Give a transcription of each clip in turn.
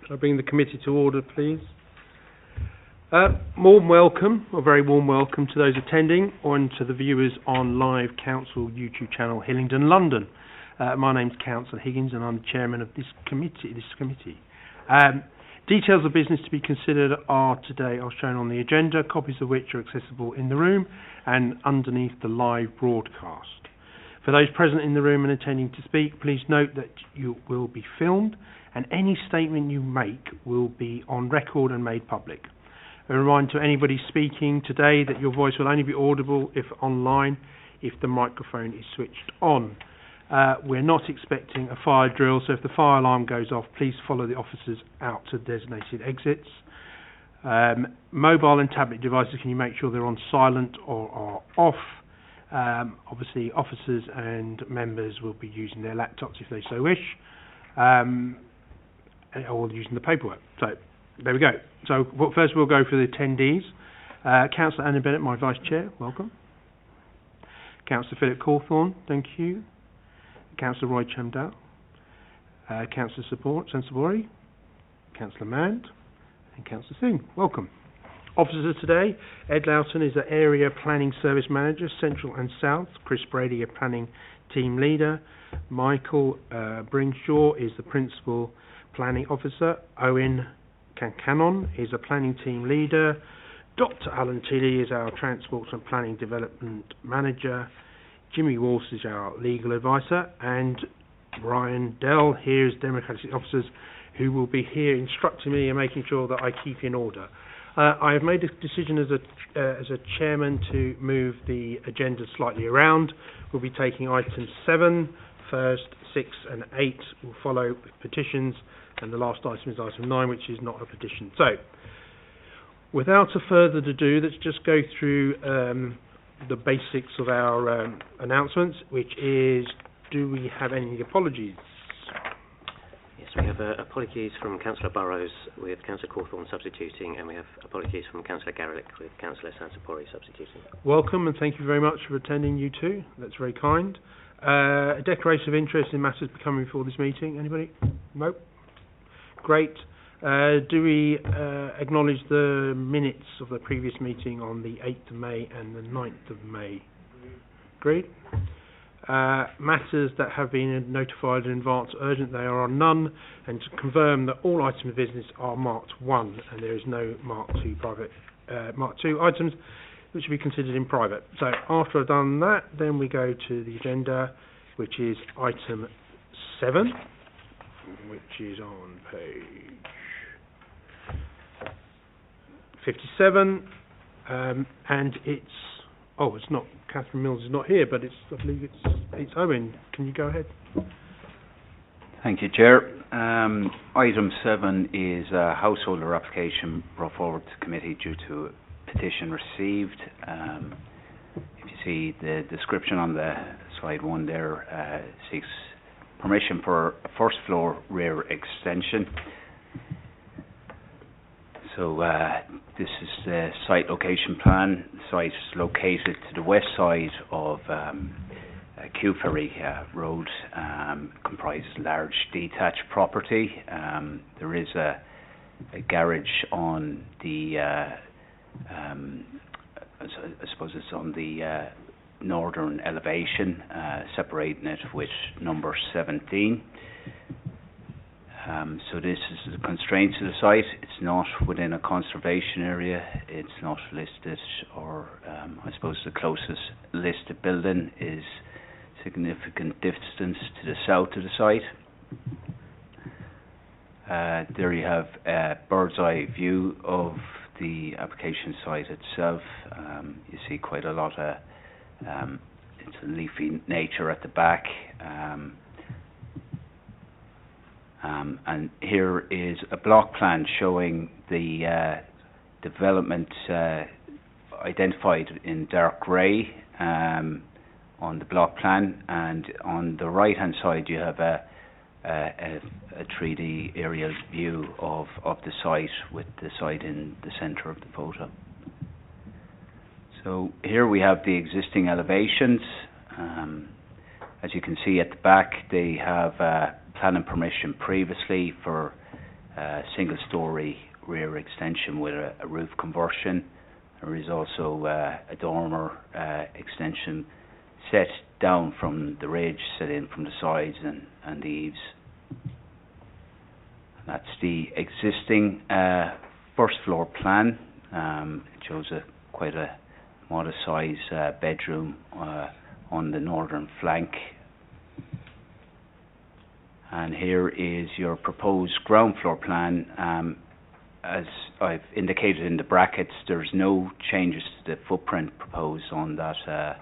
Shall I bring the committee to order, please? Warm welcome, or very warm welcome to those attending, and to the viewers on live council YouTube channel Hillingdon, London. My name's Councillor Higgins, and I'm the chairman of this committee. Details of business to be considered are shown on the agenda, copies of which are accessible in the room and underneath the live broadcast. For those present in the room and intending to speak, please note that you will be filmed, and any statement you make will be on record and made public. A reminder to anybody speaking today that your voice will only be audible if online, if the microphone is switched on. We're not expecting a fire drill, so if the fire alarm goes off, please follow the officers out to designated exits. Mobile and tablet devices, can you make sure they're on silent or are off? Obviously, officers and members will be using their laptops if they so wish, or using the paperwork. So, there we go. So, first we'll go for the attendees. Councillor Anna Bennett, my Vice Chair, welcome. Councillor Philip Cawthorne, thank you. Councillor Roy Chamdal. Councillor Sensibori. Councillor Mand. And Councillor Singh, welcome. Officers today, Ed Loughton is the Area Planning Service Manager, Central and South. Chris Brady, a Planning Team Leader. Michael Bringshaw is the Principal Planning Officer. Owen Cannon is a Planning Team Leader. Dr. Alan Tilley is our Transport and Planning Development Manager. Jimmy Walsh is our Legal Advisor. And Brian Dell here is Democratic Officers, who will be here instructing me and making sure that I keep in order. I have made a decision as a chairman to move the agenda slightly around. We'll be taking items 7 first, 6 and 8 will follow with petitions, and the last item is item 9, which is not a petition. So, without a further ado, let's just go through the basics of our announcements, which is, do we have any apologies? Yes, we have apologies from Councillor Burrows with Councillor Cawthorne substituting, and we have apologies from Councillor Garlick with Councillor Sensibori substituting. Welcome, and thank you very much for attending, you two. That's very kind. A declaration of interest in matters becoming before this meeting. Anybody? Nope. Great. Do we acknowledge the minutes of the previous meeting on the 8th of May and the 9th of May? Agreed. Matters that have been notified in advance urgent, there are none, and to confirm that all items of business are marked 1 and there is no marked 2 private marked 2 items which will be considered in private. So after I've done that, then we go to the agenda, which is item 7, which is on page 57, and it's not Catherine Mills is not here, but I believe it's Owen. Can you go ahead? Thank you, Chair. Item 7 is a householder application brought forward to committee due to a petition received. If you see the description on the slide 1 there, seeks permission for a first floor rear extension. So this is the site location plan. The site is located to the west side of Kew Ferry Road. Comprises large detached property. There is a garage on the, I suppose it's on the northern elevation, separating it with number 17. So this is the constraint to the site. It's not within a conservation area. It's not listed, or I suppose the closest listed building is significant distance to the south of the site. There you have a bird's eye view of the application site itself. You see quite a lot of it's a leafy nature at the back. And here is a block plan showing the development identified in dark grey on the block plan, and on the right hand side you have a 3D aerial view of the site, with the site in the centre of the photo. So here we have the existing elevations. As you can see at the back, they have planning permission previously for single-storey rear extension with a roof conversion. There is also a dormer extension set down from the ridge, set in from the sides and the eaves. That's the existing first floor plan. It shows quite a modest size bedroom on the northern flank. And here is your proposed ground floor plan. As I've indicated in the brackets, there's no changes to the footprint proposed on that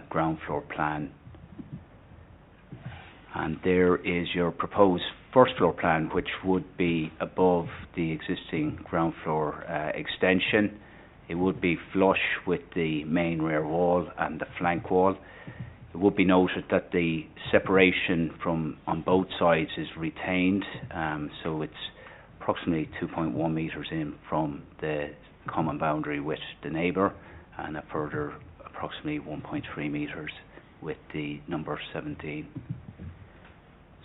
ground floor plan. And there is your proposed first floor plan, which would be above the existing ground floor extension. It would be flush with the main rear wall and the flank wall. It would be noted that the separation on both sides is retained, so it's approximately 2.1 metres in from the common boundary with the neighbour, and a further approximately 1.3 metres with the number 17.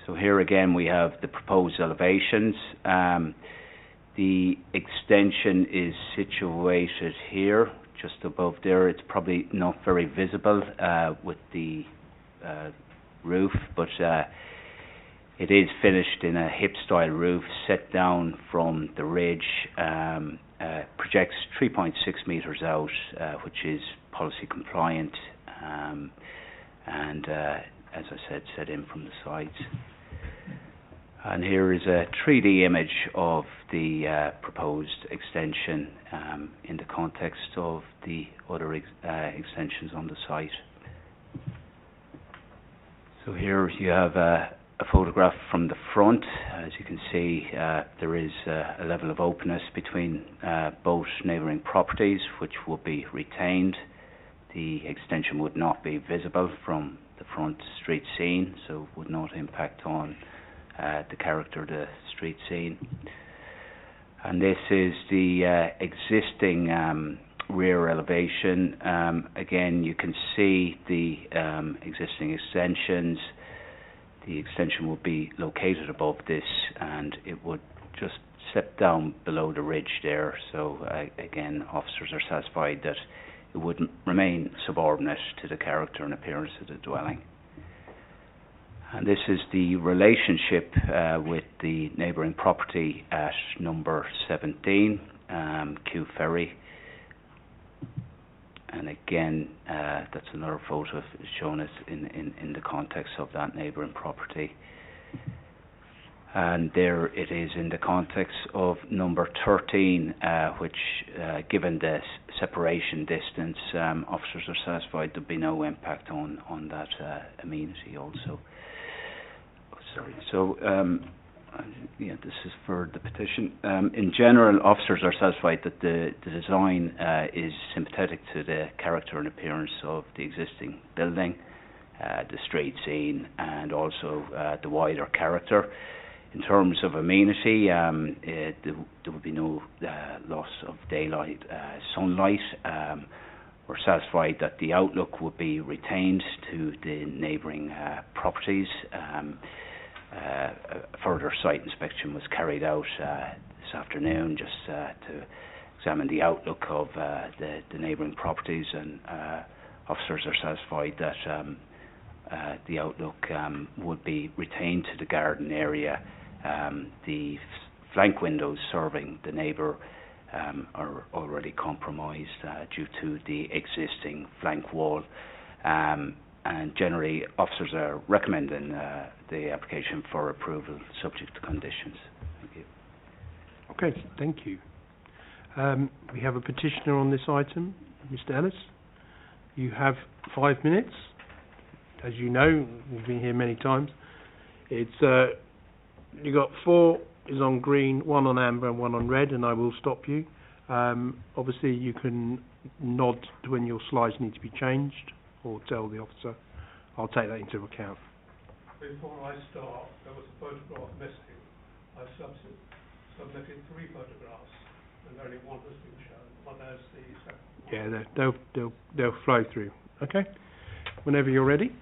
So here again we have the proposed elevations. The extension is situated here, just above there. It's probably not very visible with the roof, but it is finished in a hip-style roof set down from the ridge. Projects 3.6 metres out, which is policy compliant, and as I said, set in from the sides. And here is a 3D image of the proposed extension in the context of the other extensions on the site. So here you have a photograph from the front. As you can see, there is a level of openness between both neighbouring properties, which will be retained. The extension would not be visible from the front street scene, so would not impact on the character of the street scene. And this is the existing rear elevation. Again, you can see the existing extensions. The extension will be located above this, and it would just step down below the ridge there. So again, officers are satisfied that it would remain subordinate to the character and appearance of the dwelling. And this is the relationship with the neighbouring property at number 17, Kew Ferry. And again, that's another photo showing us in the context of that neighbouring property. And there it is in the context of number 13, which, given the separation distance, officers are satisfied there'll be no impact on that amenity also. Sorry. So, yeah, this is for the petition. In general, officers are satisfied that the design is sympathetic to the character and appearance of the existing building, the street scene, and also the wider character. In terms of amenity, there will be no loss of daylight, sunlight. We're satisfied that the outlook will be retained to the neighbouring properties. A further site inspection was carried out this afternoon just to examine the outlook of the neighbouring properties, and officers are satisfied that the outlook would be retained to the garden area. The flank windows serving the neighbour are already compromised due to the existing flank wall. And generally, officers are recommending the application for approval subject to conditions. Thank you. Okay, thank you. We have a petitioner on this item, Mr. Ellis. You have 5 minutes. As you know, we've been here many times. It's you got 4 is on green, 1 on amber, and 1 on red, and I will stop you. Obviously, you can nod when your slides need to be changed, or tell the officer. I'll take that into account. Before I start, there was a photograph missing. I submitted 3 photographs, and only 1 has been shown. Well, there's the second one. Yeah, they'll flow through. Okay, whenever you're ready.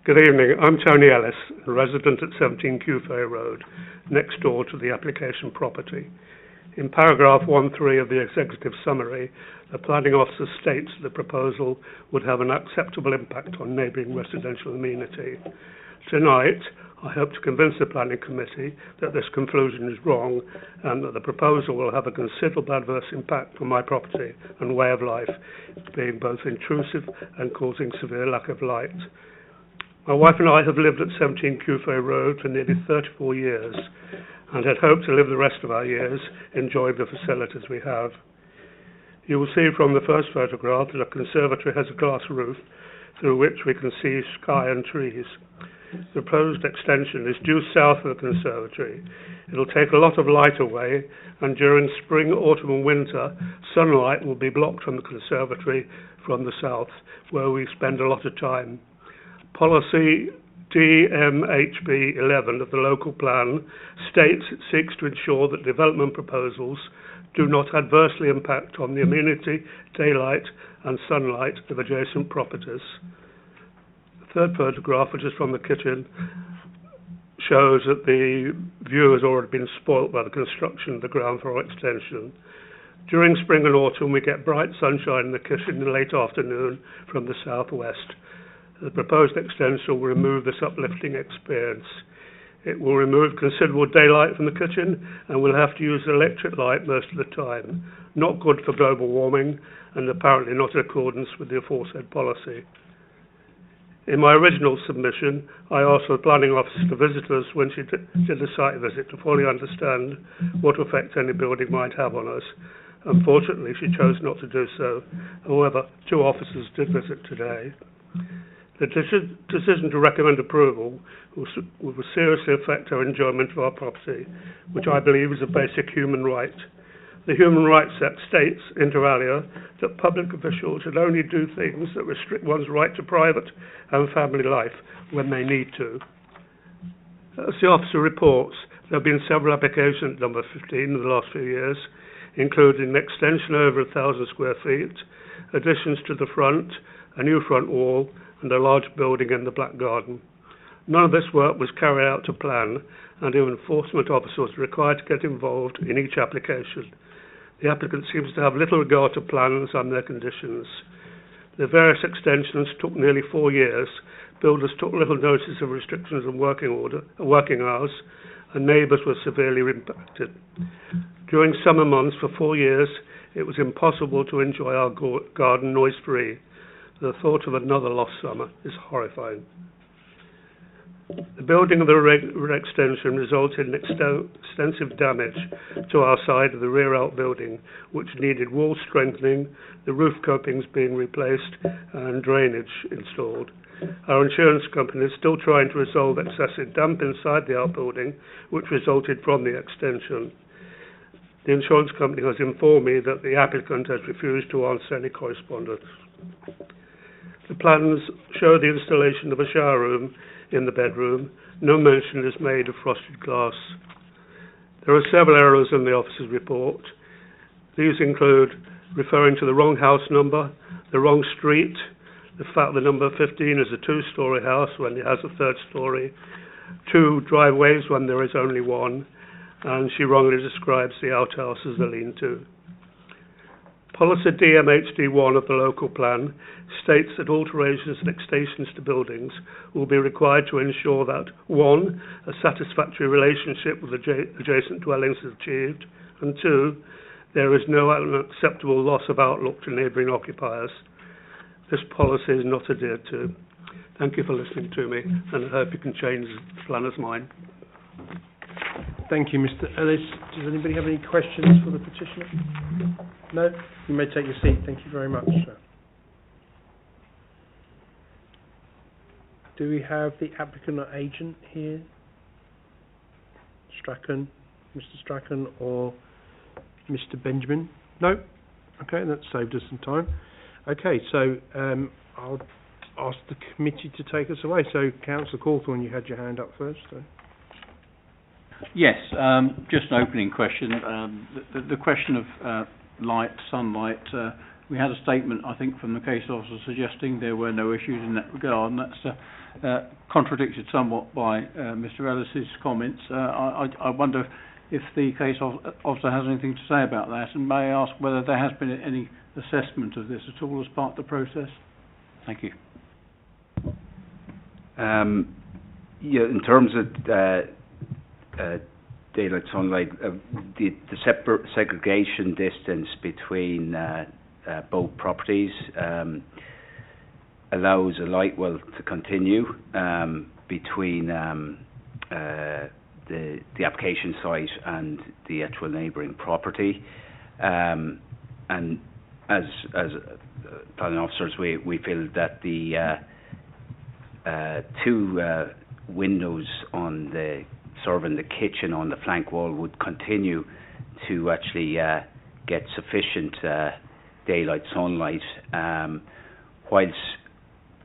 Good evening. I'm Tony Ellis, a resident at 17 Couffet Road, next door to the application property. In paragraph 1.3 of the executive summary, the planning officer states the proposal would have an acceptable impact on neighbouring residential amenity. Tonight, I hope to convince the planning committee that this conclusion is wrong and that the proposal will have a considerable adverse impact on my property and way of life, being both intrusive and causing severe lack of light. My wife and I have lived at 17 Couffet Road for nearly 34 years and had hoped to live the rest of our years enjoying the facilities we have. You will see from the first photograph that a conservatory has a glass roof through which we can see sky and trees. The proposed extension is due south of the conservatory. It will take a lot of light away, and during spring, autumn and winter, sunlight will be blocked from the conservatory from the south, where we spend a lot of time. Policy DMHB 11 of the local plan states it seeks to ensure that development proposals do not adversely impact on the amenity, daylight and sunlight of adjacent properties. The third photograph, which is from the kitchen, shows that the view has already been spoilt by the construction of the ground floor extension. During spring and autumn we get bright sunshine in the kitchen in the late afternoon from the southwest. The proposed extension will remove this uplifting experience. It will remove considerable daylight from the kitchen and we'll have to use electric light most of the time. Not good for global warming and apparently not in accordance with the aforesaid policy. In my original submission, I asked the planning officer to visit us when she did a site visit to fully understand what effect any building might have on us. Unfortunately, she chose not to do so. However, 2 officers did visit today. The decision to recommend approval will seriously affect our enjoyment of our property, which I believe is a basic human right. The Human Rights Act states, inter alia, that public officials should only do things that restrict one's right to private and family life when they need to. As the officer reports, there have been several applications, number 15, in the last few years, including an extension over 1,000 square feet, additions to the front, a new front wall, and a large building in the back garden. None of this work was carried out to plan, and an enforcement officer was required to get involved in each application. The applicant seems to have little regard to plans and their conditions. The various extensions took nearly 4 years. Builders took little notice of restrictions on working hours, and neighbours were severely impacted. During summer months for 4 years, it was impossible to enjoy our garden noise-free. The thought of another lost summer is horrifying. The building of the extension resulted in extensive damage to our side of the rear outbuilding, which needed wall strengthening, the roof copings being replaced, and drainage installed. Our insurance company is still trying to resolve excessive damp inside the outbuilding, which resulted from the extension. The insurance company has informed me that the applicant has refused to answer any correspondence. The plans show the installation of a shower room in the bedroom. No mention is made of frosted glass. There are several errors in the officer's report. These include referring to the wrong house number, the wrong street, the fact that number 15 is a 2-storey house when it has a 3rd storey, 2 driveways when there is only 1, and she wrongly describes the outhouse as a lean-to. Policy DMHD1 of the local plan states that alterations and extensions to buildings will be required to ensure that 1. A satisfactory relationship with adjacent dwellings is achieved, and 2. There is no unacceptable loss of outlook to neighbouring occupiers. This policy is not adhered to. Thank you for listening to me, and I hope you can change the planner's mind. Thank you, Mr. Ellis. Does anybody have any questions for the petitioner? No? You may take your seat. Thank you very much, sir. Do we have the applicant or agent here? Strachan, Mr. Strachan or Mr. Benjamin? No? Okay, that saved us some time. Okay, so I'll ask the committee to take us away. So, Councillor Cawthorne, you had your hand up first. So. Yes, just an opening question. The question of light, sunlight, we had a statement, I think, from the case officer suggesting there were no issues in that regard, and that's contradicted somewhat by Mr. Ellis's comments. I wonder if the case officer has anything to say about that, and may I ask whether there has been any assessment of this at all as part of the process? Thank you. Yeah, in terms of daylight sunlight, the segregation distance between both properties allows a light well to continue between the application site and the actual neighbouring property, and as planning officers, we feel that the two windows on the serving the kitchen on the flank wall would continue to actually get sufficient daylight sunlight, whilst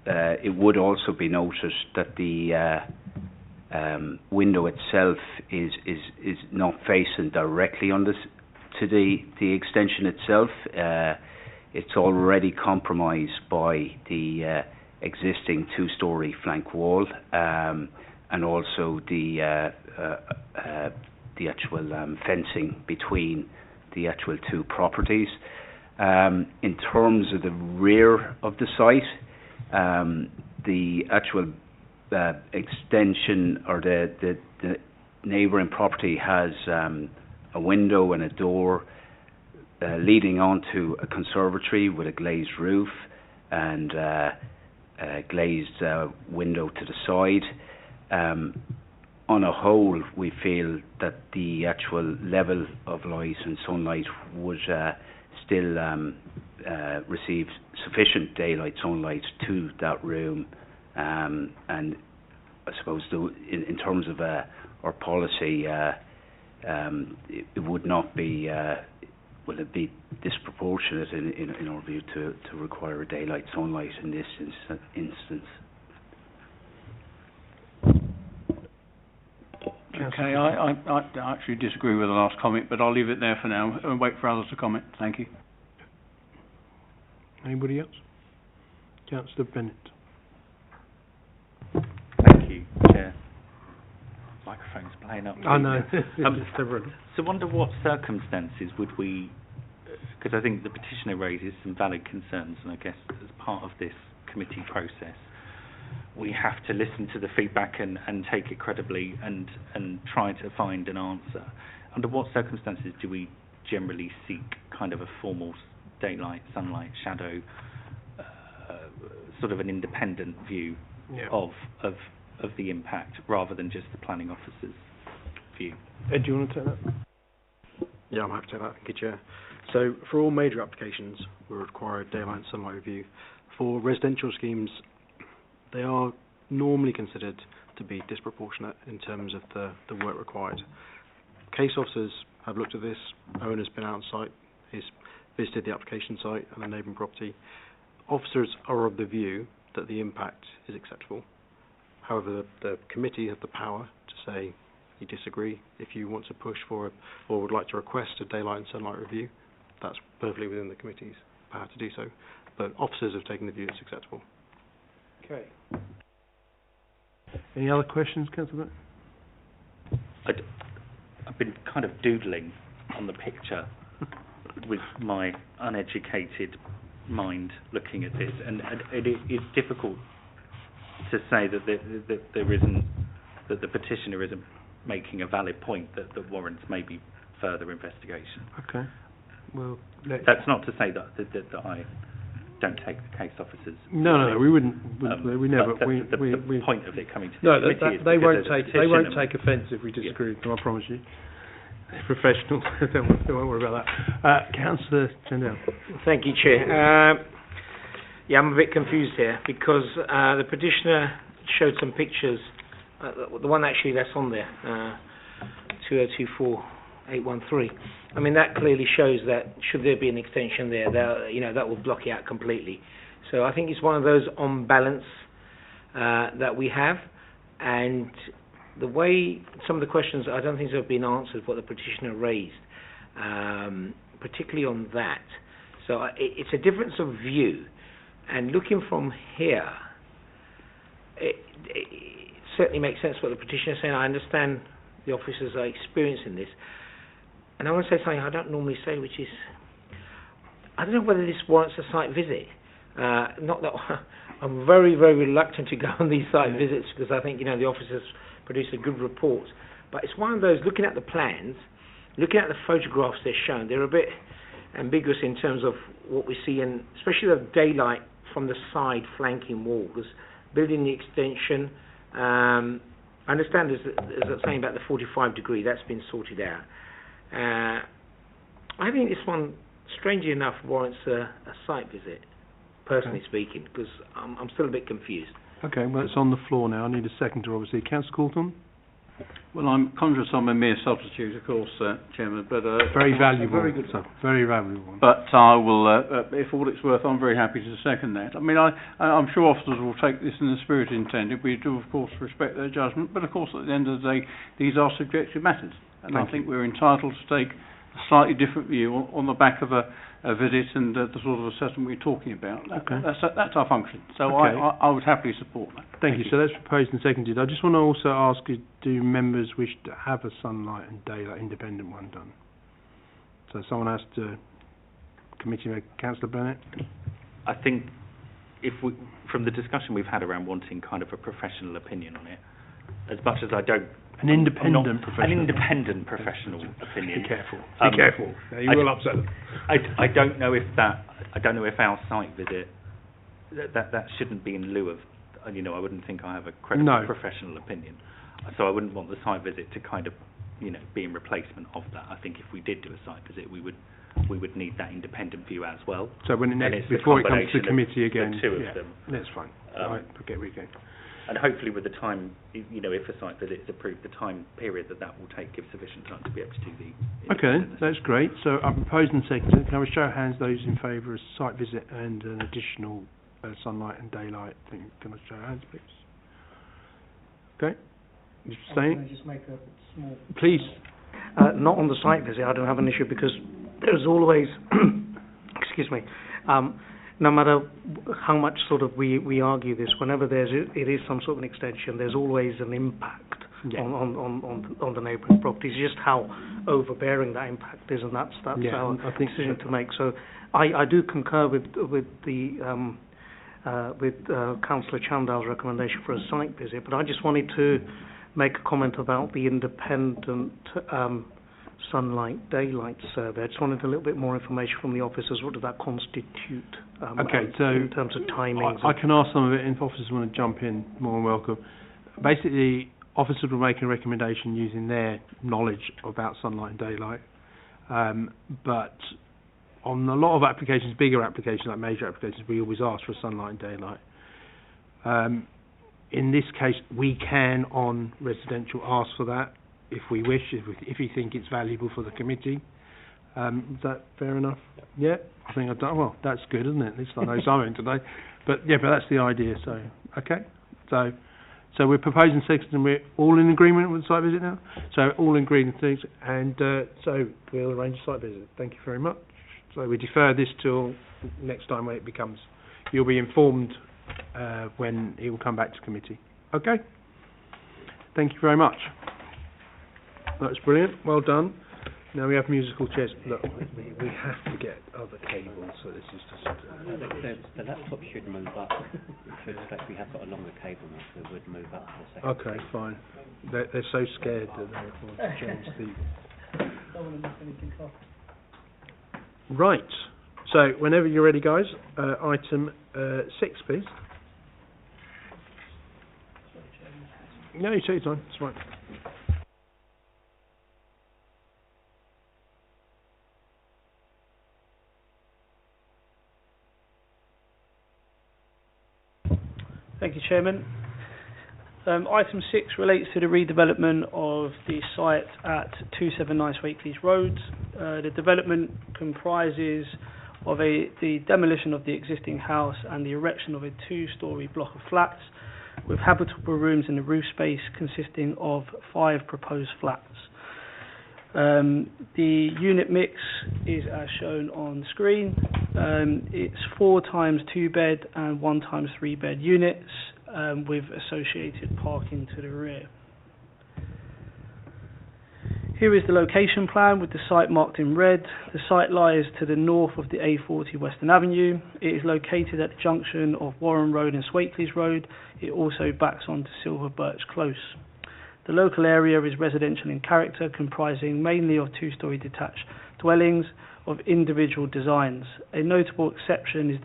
it would also be noted that the window itself is not facing directly on to the extension itself. It's already compromised by the existing two-storey flank wall, and also the actual fencing between the actual two properties. In terms of the rear of the site, the actual extension or the neighbouring property has a window and a door leading onto a conservatory with a glazed roof and a glazed window to the side. On a whole, we feel that the actual level of light and sunlight would still receive sufficient daylight sunlight to that room, and I suppose in terms of our policy, it would not be will it be disproportionate in our view to require daylight sunlight in this instance. Okay, I actually disagree with the last comment, but I'll leave it there for now and wait for others to comment. Thank you. Anybody else? Councillor Bennett. Thank you, Chair. Microphone's playing up. I know. So under what circumstances would we, because I think the petitioner raises some valid concerns, and I guess as part of this committee process, we have to listen to the feedback and take it credibly and try to find an answer. Under what circumstances do we generally seek kind of a formal daylight, sunlight, shadow, sort of an independent view of the impact rather than just the planning officer's view? Ed, do you want to take that? Yeah, I'm happy to take that. Thank you, Chair. So for all major applications, we require a daylight and sunlight review. For residential schemes, they are normally considered to be disproportionate in terms of the work required. Case officers have looked at this. Owner's been out on site. He's visited the application site and the neighbouring property. Officers are of the view that the impact is acceptable. However, the committee have the power to say you disagree. If you want to push for or would like to request a daylight and sunlight review, that's perfectly within the committee's power to do so. But officers have taken the view it's acceptable. Okay. Any other questions, Councillor? I've been kind of doodling on the picture with my uneducated mind looking at this, and it is difficult to say that there isn't, that the petitioner isn't making a valid point that warrants maybe further investigation. Okay. Well, that's not to say that I don't take the case officers. No, we wouldn't. We never. The point of it coming to no, the committee is they won't take. They won't petitioner. take offence if we disagree. Yeah. I promise you. They're professional. don't worry about that. Councillor Tindale. Thank you, Chair. I'm a bit confused here because the petitioner showed some pictures. The one actually that's on there, 2024-813. I mean, that clearly shows that should there be an extension there, that will block it out completely. So I think it's one of those on balance that we have, and the way some of the questions, I don't think have been answered what the petitioner raised, particularly on that. So it's a difference of view. And looking from here, it certainly makes sense what the petitioner is saying. I understand the officers are experiencing this. And I want to say something I don't normally say, which is, I don't know whether this warrants a site visit. Not that I'm very, very reluctant to go on these site visits, because I think, the officers produce a good report. But it's one of those, looking at the plans, looking at the photographs they're shown, they're a bit ambiguous in terms of what we see, and especially the daylight from the side flanking walls, building the extension. I understand there's a saying about the 45 degree, that's been sorted out. I think this one, strangely enough, warrants a site visit, personally speaking, because I'm still a bit confused. Okay, well, it's on the floor now. I need a seconder, obviously. Councillor Cawthorne? Well, I'm conscious I'm a mere substitute, of course, Chairman, but... very valuable. Very good. Very valuable. But I will, if all it's worth, I'm very happy to second that. I mean, I'm sure officers will take this in the spirit intended. We do, of course, respect their judgment, but, of course, at the end of the day, these are subjective matters. And I think we're entitled to take a slightly different view on the back of a visit and the sort of assessment we're talking about. That's our function. So I would happily support that. Thank you. So that's proposed and seconded. I just want to also ask you, do members wish to have a sunlight and daylight independent one done? So someone has to, committee member, Councillor Bennett? I think from the discussion we've had around wanting kind of a professional opinion on it, as much as I don't... An independent professional opinion. Be careful. Be careful. You will upset them. I don't know if our site visit that shouldn't be in lieu of. I wouldn't think I have a credible professional opinion. So I wouldn't want the site visit to kind of be in replacement of that. I think if we did do a site visit, we would need that independent view as well. So before it comes to the committee again, the two of them. That's fine. I get where you're going. And hopefully with the time, if a site visit is approved, the time period that will take gives sufficient time to be able to do the... Okay, that's great. So I'm proposing second. Can I show of hands those in favour of site visit and an additional sunlight and daylight thing? Can I show of hands, please? Okay. You staying? Can I just make a small... Please. Not on the site visit, I don't have an issue, because there's always... excuse me. No matter how much sort of we argue this, whenever it is some sort of an extension, there's always an impact on the neighbouring properties. Just how overbearing that impact is, and that's our decision to make. So I do concur with Councillor Chandal's recommendation for a site visit, but I just wanted to make a comment about the independent sunlight daylight survey. I just wanted a little bit more information from the officers. What does that constitute in terms of timings? I can ask some of it, and if officers want to jump in, more than welcome. Basically, officers will make a recommendation using their knowledge about sunlight and daylight. But on a lot of applications, bigger applications, like major applications, we always ask for sunlight and daylight. In this case, we can, on residential, ask for that if we wish, if we think it's valuable for the committee. Is that fair enough? Yeah, I think I've done well. That's good, isn't it? At least I know something today. But that's the idea. So okay. So we're proposing second, and we're all in agreement with the site visit now. So all in agreement, and so we'll arrange a site visit. Thank you very much. So we defer this till next time when it becomes. You'll be informed when it will come back to committee. Okay. Thank you very much. That's brilliant. Well done. Now we have musical chairs. Look, we have to get other cables, so this is just... The laptop should move up. To expect we have got a longer cable now, so it would move up for a second. Okay, fine. They're so scared that they want to change the... Don't want to miss anything off. Right. So, whenever you're ready, guys, item 6, please. No, you take your time. It's fine. Thank you, Chairman. Item 6 relates to the redevelopment of the site at 279 Wakeleys Road. The development comprises of the demolition of the existing house and the erection of a 2-storey block of flats with habitable rooms in the roof space consisting of 5 proposed flats. The unit mix is as shown on screen. It's 4 times 2 bed and 1 times 3 bed units with associated parking to the rear. Here is the location plan with the site marked in red. The site lies to the north of the A40 Western Avenue. It is located at the junction of Warren Road and Swakeleys Road. It also backs onto Silver Birch Close. The local area is residential in character, comprising mainly of 2-storey detached dwellings of individual designs. A notable exception is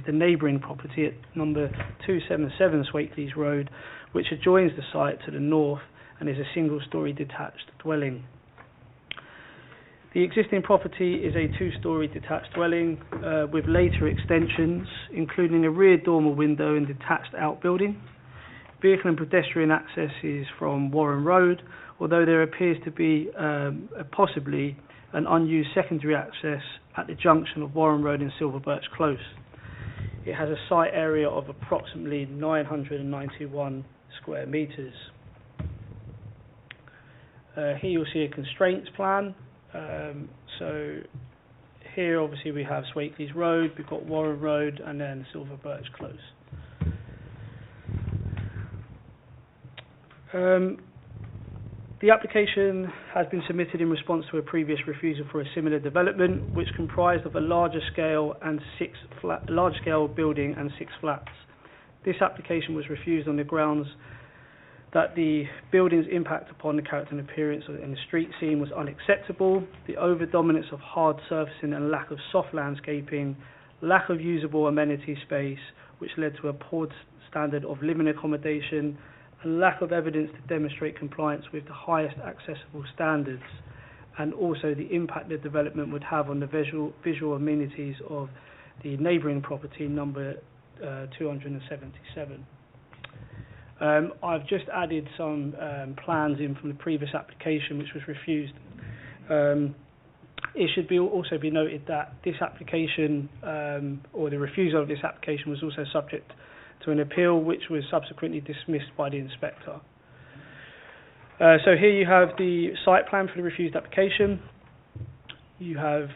the neighbouring property at number 277 Swakeleys Road, which adjoins the site to the north and is a single-storey detached dwelling. The existing property is a 2-storey detached dwelling with later extensions, including a rear dormer window and detached outbuilding. Vehicle and pedestrian access is from Warren Road, although there appears to be possibly an unused secondary access at the junction of Warren Road and Silver Birch Close. It has a site area of approximately 991 square metres. Here you'll see a constraints plan. So here obviously we have Swakeleys Road, we've got Warren Road and then Silver Birch Close. The application has been submitted in response to a previous refusal for a similar development, which comprised of a larger scale building and 6 flats. This application was refused on the grounds that the building's impact upon the character and appearance in the street scene was unacceptable, the over-dominance of hard surfacing and lack of soft landscaping, lack of usable amenity space, which led to a poor standard of living accommodation, and lack of evidence to demonstrate compliance with the highest accessible standards, and also the impact the development would have on the visual amenities of the neighbouring property number 277. I've just added some plans in from the previous application which was refused. It should also be noted that this application, or the refusal of this application, was also subject to an appeal which was subsequently dismissed by the inspector. So here you have the site plan for the refused application. You have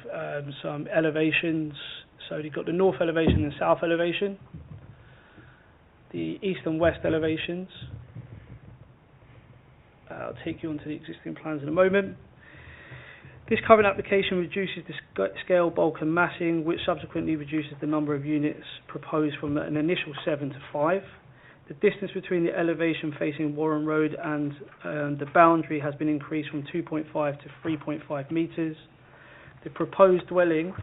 some elevations. So you've got the north elevation and south elevation, the east and west elevations. I'll take you onto the existing plans in a moment. This current application reduces the scale, bulk and massing, which subsequently reduces the number of units proposed from an initial 7 to 5. The distance between the elevation facing Warren Road and the boundary has been increased from 2.5 to 3.5 metres. The proposed dwelling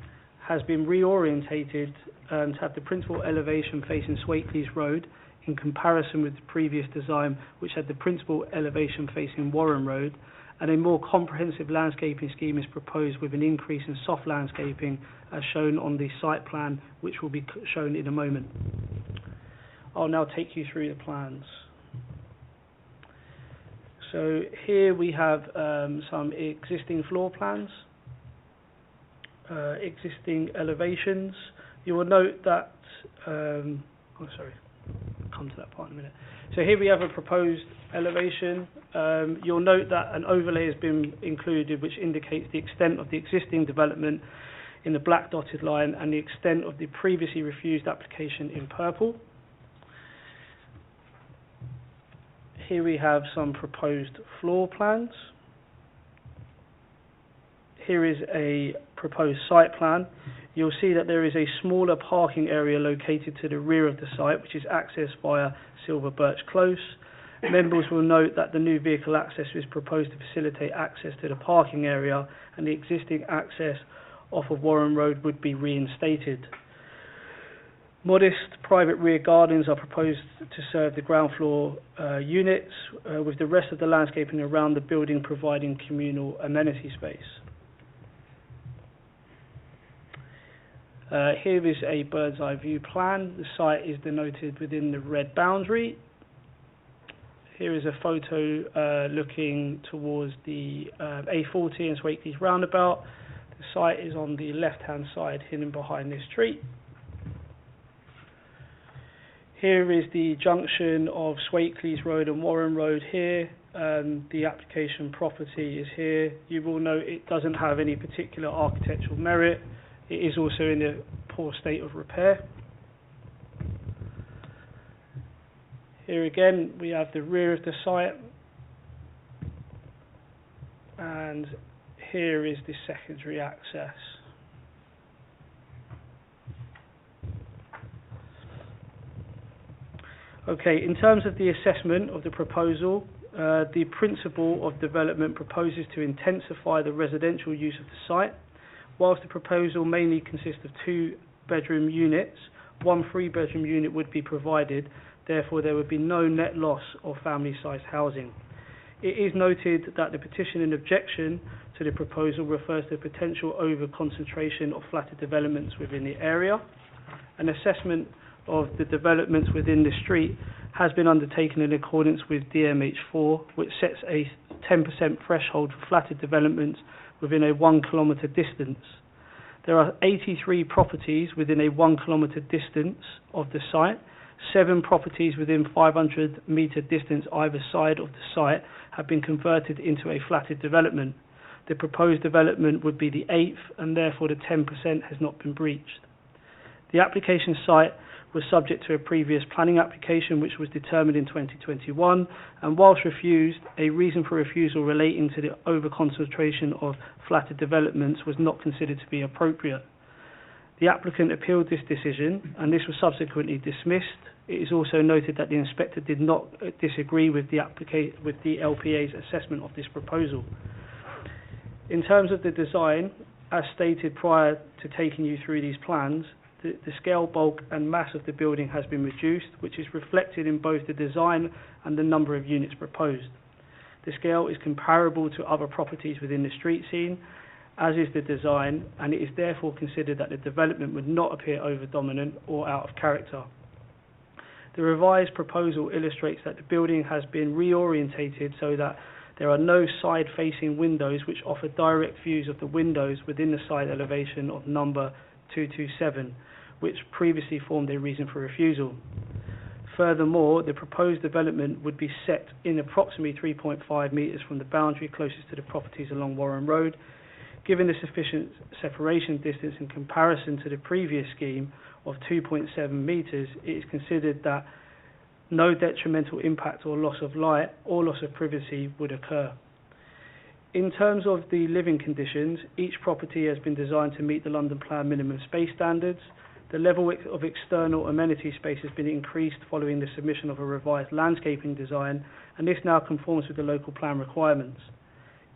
has been reorientated to have the principal elevation facing Swakeleys Road in comparison with the previous design, which had the principal elevation facing Warren Road, and a more comprehensive landscaping scheme is proposed with an increase in soft landscaping as shown on the site plan, which will be shown in a moment. I'll now take you through the plans. So here we have some existing floor plans, existing elevations. You will note that, I'll come to that part in a minute. So here we have a proposed elevation. You'll note that an overlay has been included which indicates the extent of the existing development in the black dotted line and the extent of the previously refused application in purple. Here we have some proposed floor plans. Here is a proposed site plan. You'll see that there is a smaller parking area located to the rear of the site, which is accessed via Silver Birch Close. Members will note that the new vehicle access is proposed to facilitate access to the parking area, and the existing access off of Warren Road would be reinstated. Modest private rear gardens are proposed to serve the ground floor units, with the rest of the landscaping around the building providing communal amenity space. Here is a bird's eye view plan. The site is denoted within the red boundary. Here is a photo looking towards the A40 and Swakeleys roundabout. The site is on the left-hand side, hidden behind this tree. Here is the junction of Swakeleys Road and Warren Road here. The application property is here. You will note it doesn't have any particular architectural merit. It is also in the poor state of repair. Here again we have the rear of the site, and here is the secondary access. Okay, in terms of the assessment of the proposal, the principle of development proposes to intensify the residential use of the site. Whilst the proposal mainly consists of 2-bedroom units, 1 3-bedroom unit would be provided, therefore there would be no net loss of family-sized housing. It is noted that the petition in objection to the proposal refers to potential over-concentration of flatted developments within the area. An assessment of the developments within the street has been undertaken in accordance with DMH4, which sets a 10% threshold for flatted developments within a 1 kilometre distance. There are 83 properties within a 1 kilometre distance of the site. 7 properties within 500 metre distance either side of the site have been converted into a flatted development. The proposed development would be the 8th, and therefore the 10% has not been breached. The application site was subject to a previous planning application which was determined in 2021, and whilst refused, a reason for refusal relating to the over-concentration of flatted developments was not considered to be appropriate. The applicant appealed this decision, and this was subsequently dismissed. It is also noted that the inspector did not disagree with the LPA's assessment of this proposal. In terms of the design, as stated prior to taking you through these plans, the scale, bulk and mass of the building has been reduced, which is reflected in both the design and the number of units proposed. The scale is comparable to other properties within the street scene, as is the design, and it is therefore considered that the development would not appear over-dominant or out of character. The revised proposal illustrates that the building has been reorientated so that there are no side-facing windows which offer direct views of the windows within the side elevation of number 227, which previously formed a reason for refusal. Furthermore, the proposed development would be set in approximately 3.5 metres from the boundary closest to the properties along Warren Road. Given the sufficient separation distance in comparison to the previous scheme of 2.7 metres, it is considered that no detrimental impact or loss of light or loss of privacy would occur. In terms of the living conditions, each property has been designed to meet the London Plan minimum space standards. The level of external amenity space has been increased following the submission of a revised landscaping design, and this now conforms with the local plan requirements.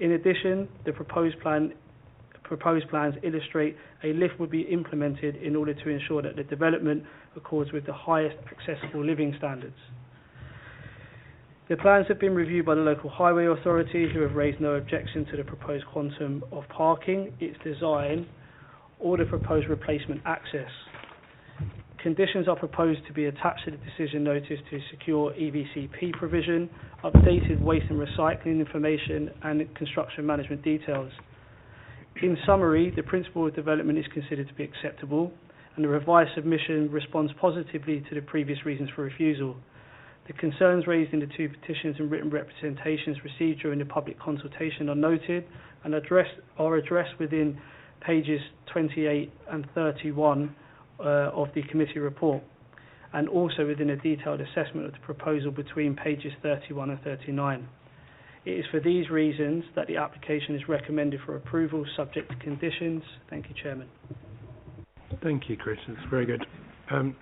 In addition, the proposed plans illustrate a lift would be implemented in order to ensure that the development accords with the highest accessible living standards. The plans have been reviewed by the local highway authority, who have raised no objection to the proposed quantum of parking, its design, or the proposed replacement access. Conditions are proposed to be attached to the decision notice to secure EVCP provision, updated waste and recycling information, and construction management details. In summary, the principle of development is considered to be acceptable, and the revised submission responds positively to the previous reasons for refusal. The concerns raised in the 2 petitions and written representations received during the public consultation are noted and are addressed within pages 28 and 31 of the committee report, and also within a detailed assessment of the proposal between pages 31 and 39. It is for these reasons that the application is recommended for approval subject to conditions. Thank you, Chairman. Thank you, Chris. It's very good. I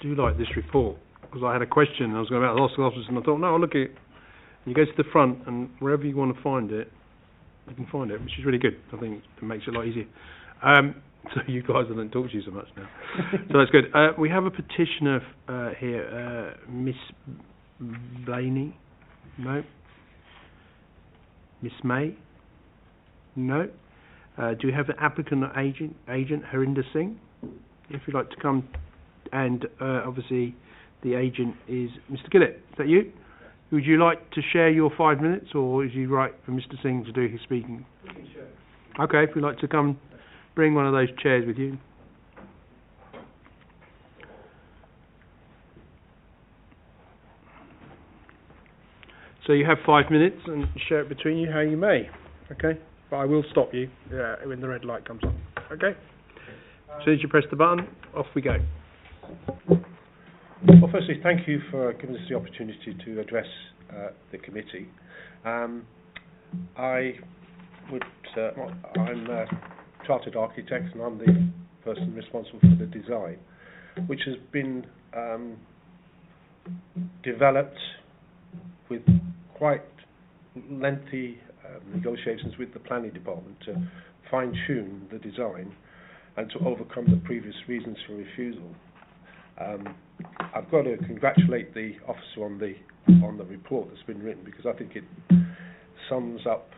do like this report, because I had a question and I was going about the loss of office, and I thought, no, I'll look at it. You go to the front, and wherever you want to find it, you can find it, which is really good. I think it makes it a lot easier. So you guys, I don't talk to you so much now. So that's good. We have a petitioner here, Miss Blaney. No. Miss May? No. Do we have an applicant or agent Harinder Singh? If you'd like to come, and obviously the agent is Mr. Gillett. Is that you? Would you like to share your 5 minutes, or is you right for Mr. Singh to do his speaking? You can share. Okay, if you'd like to come, bring one of those chairs with you. So you have 5 minutes, and share it between you how you may. Okay, but I will stop you when the red light comes on. Okay. As soon as you press the button, off we go. Well, firstly, thank you for giving us the opportunity to address the committee. I'm a chartered architect, and I'm the person responsible for the design, which has been developed with quite lengthy negotiations with the planning department to fine-tune the design and to overcome the previous reasons for refusal. I've got to congratulate the officer on the report that's been written, because I think it sums up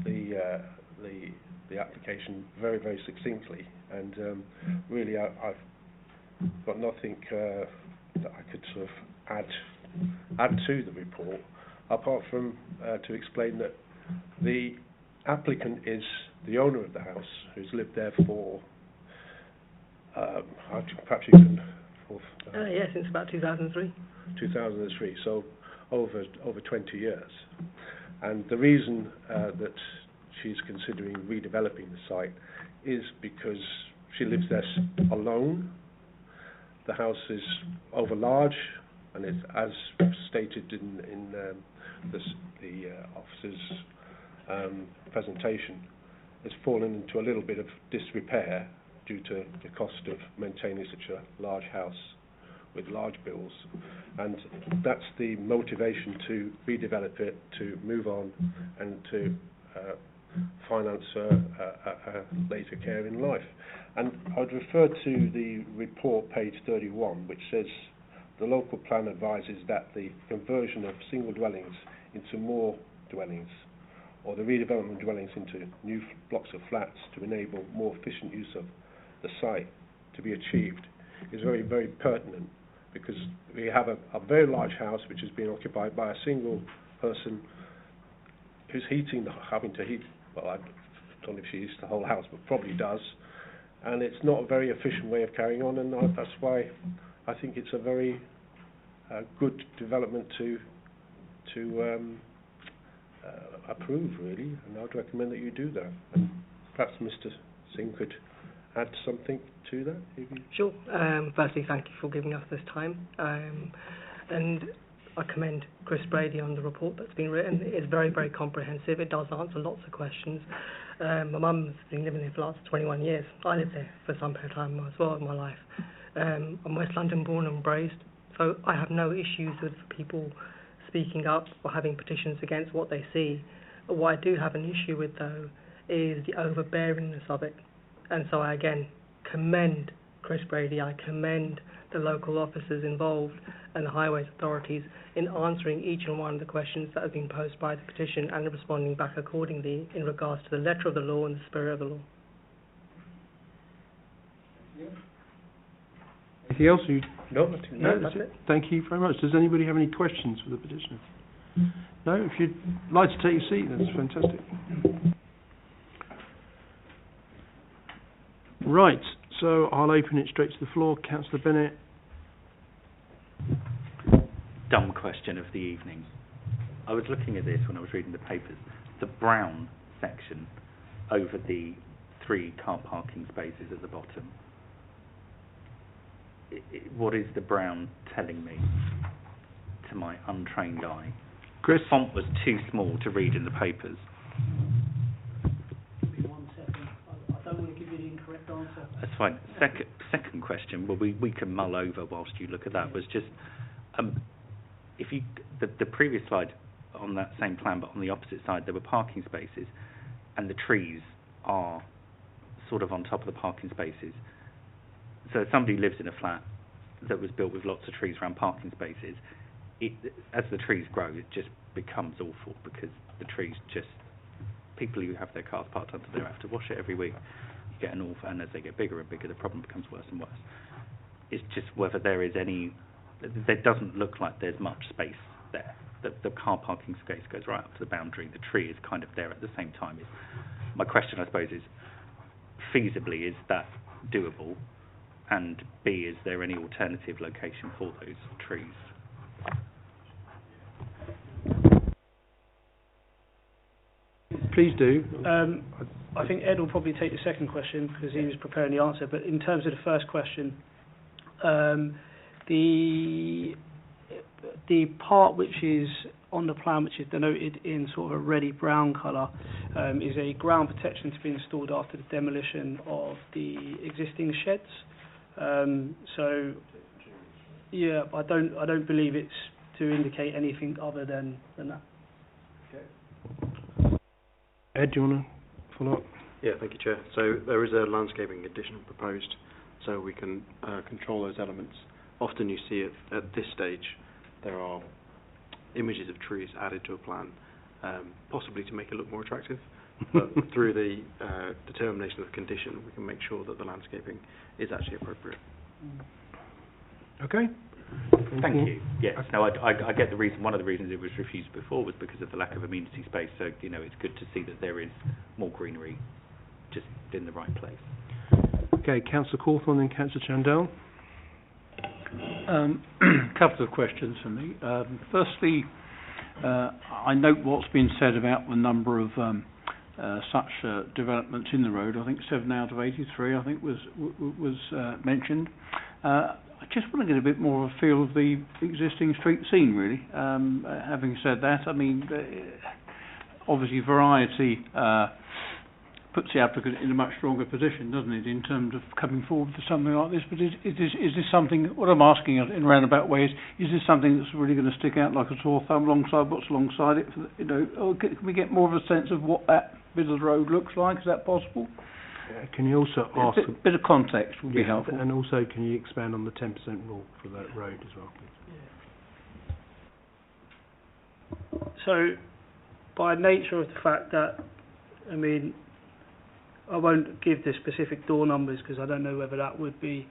the application very, very succinctly, and really I've got nothing that I could sort of add to the report, apart from to explain that the applicant is the owner of the house, who's lived there for perhaps you can yeah, since about 2003. 2003, so over 20 years. And the reason that she's considering redeveloping the site is because she lives there alone. The house is over large, and it's, as stated in the officer's presentation, it's fallen into a little bit of disrepair due to the cost of maintaining such a large house with large bills, and that's the motivation to redevelop it, to move on, and to finance a later care in life. And I'd refer to the report, page 31, which says the local plan advises that the conversion of single dwellings into more dwellings, or the redevelopment of dwellings into new blocks of flats to enable more efficient use of the site to be achieved, is very, very pertinent, because we have a very large house which is being occupied by a single person who's having to heat, well, I don't know if she heats the whole house, but probably does, and it's not a very efficient way of carrying on, and that's why I think it's a very good development to approve, really, and I'd recommend that you do that. And perhaps Mr. Singh could add something to that? Sure. Firstly, thank you for giving us this time. And I commend Chris Brady on the report that's been written. It's very, very comprehensive. It does answer lots of questions. My mum's been living there for the last 21 years. I lived there for some period of time as well in my life. I'm West London born and raised, so I have no issues with people speaking up or having petitions against what they see. What I do have an issue with, though, is the overbearingness of it. And so I again commend Chris Brady, I commend the local officers involved and the highways authorities in answering each and one of the questions that have been posed by the petition and responding back accordingly in regards to the letter of the law and the spirit of the law. Anything else? No, that's it. Thank you very much. Does anybody have any questions for the petitioner? No? If you'd like to take your seat, that's fantastic. Right, so I'll open it straight to the floor. Councillor Bennett. Dumb question of the evening. I was looking at this when I was reading the papers. The brown section over the 3 car parking spaces at the bottom. What is the brown telling me to my untrained eye? Chris? The font was too small to read in the papers. That's fine. Second question, well, we can mull over whilst you look at that, was just if you the previous slide on that same plan, but on the opposite side there were parking spaces, and the trees are sort of on top of the parking spaces. So if somebody lives in a flat that was built with lots of trees around parking spaces, as the trees grow, it just becomes awful, because the trees just, people who have their cars parked under there have to wash it every week. Get an awful, and as they get bigger and bigger, the problem becomes worse and worse. It's just whether there is any. There doesn't look like there's much space there. The car parking space goes right up to the boundary. The tree is kind of there at the same time. My question, I suppose, is feasibly, is that doable? And B, is there any alternative location for those trees? Please do. I think Ed will probably take the second question because he was preparing the answer. But in terms of the first question, the part which is on the plan, which is denoted in sort of a reddy brown colour, is a ground protection to be installed after the demolition of the existing sheds. So, yeah, I don't believe it's to indicate anything other than that. Ed, do you want to follow up? Yeah, thank you, Chair. So there is a landscaping addition proposed, so we can control those elements. Often you see it at this stage, there are images of trees added to a plan, possibly to make it look more attractive, but through the determination of the condition, we can make sure that the landscaping is actually appropriate. Okay. Thank you. Yes. No, I get the reason. One of the reasons it was refused before was because of the lack of amenity space. So, you know, it's good to see that there is more greenery just in the right place. Okay, Councillor Cawthorne and Councillor Chandel. Couple of questions for me. Firstly, I note what's been said about the number of such developments in the road. I think 7 out of 83, I think, was mentioned. I just want to get a bit more of a feel of the existing street scene, really. Having said that, I mean, obviously variety puts the applicant in a much stronger position, doesn't it, in terms of coming forward to something like this? But is this something, what I'm asking in roundabout ways, is this something that's really going to stick out like a sore thumb alongside what's alongside it? You know, or can we get more of a sense of what that bit of the road looks like? Is that possible? Can you also ask... A bit of context would be helpful. And also, can you expand on the 10% rule for that road as well, please? So, by nature of the fact that, I mean, I won't give the specific door numbers because I don't know whether that would be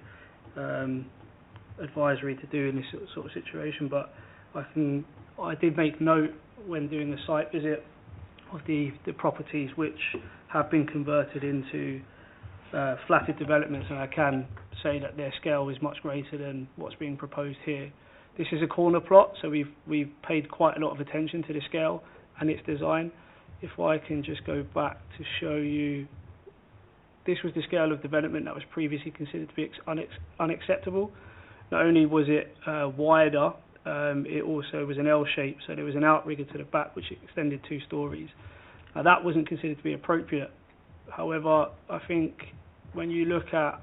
advisory to do in this sort of situation, but I did make note when doing the site visit of the properties which have been converted into flatted developments, and I can say that their scale is much greater than what's being proposed here. This is a corner plot, so we've paid quite a lot of attention to the scale and its design. If I can just go back to show you, this was the scale of development that was previously considered to be unacceptable. Not only was it wider, it also was an L shape, so there was an outrigger to the back which extended 2 stories. Now that wasn't considered to be appropriate. However, I think when you look at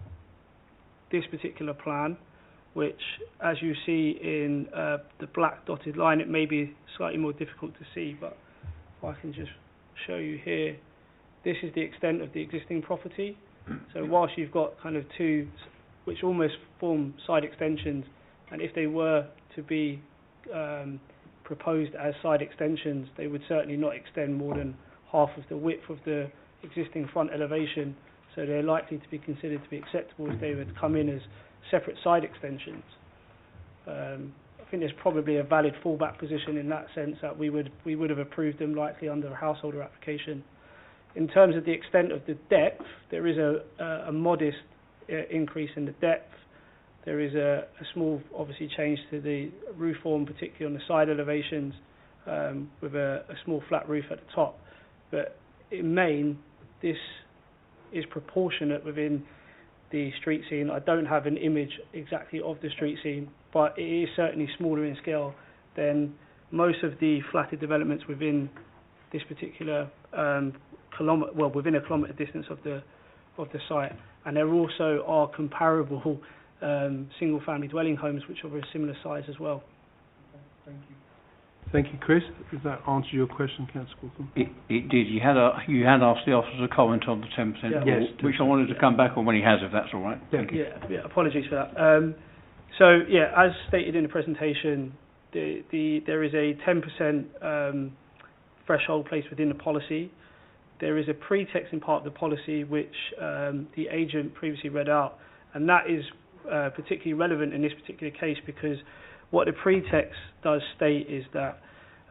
this particular plan, which as you see in the black dotted line, it may be slightly more difficult to see, but if I can just show you here, this is the extent of the existing property. So whilst you've got kind of 2 which almost form side extensions, and if they were to be proposed as side extensions, they would certainly not extend more than half of the width of the existing front elevation, so they're likely to be considered to be acceptable if they would come in as separate side extensions. I think there's probably a valid fallback position in that sense, that we would have approved them likely under a householder application. In terms of the extent of the depth, there is a modest increase in the depth. There is a small, obviously, change to the roof form, particularly on the side elevations, with a small flat roof at the top. But in main, this is proportionate within the street scene. I don't have an image exactly of the street scene, but it is certainly smaller in scale than most of the flatted developments within this particular within a kilometre distance of the site. And there also are comparable single-family dwelling homes which are of a similar size as well. Thank you. Thank you, Chris. Does that answer your question, Councillor Cawthorne? It did. You had asked the officer to comment on the 10% rule, yes, which I wanted to come back on when he has, if that's all right. Thank you. Yeah, apologies for that. So, yeah, as stated in the presentation, there is a 10% threshold placed within the policy. There is a pretext in part of the policy which the agent previously read out, and that is particularly relevant in this particular case because what the pretext does state is that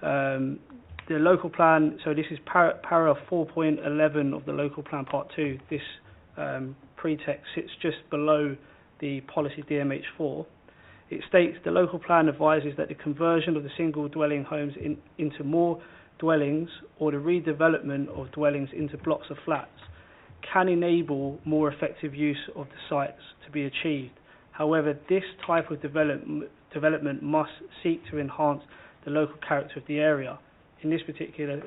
the local plan, so this is para 4.11 of the local plan part 2, this pretext sits just below the policy DMH4. It states the local plan advises that the conversion of the single dwelling homes into more dwellings or the redevelopment of dwellings into blocks of flats can enable more effective use of the sites to be achieved. However, this type of development must seek to enhance the local character of the area. In this particular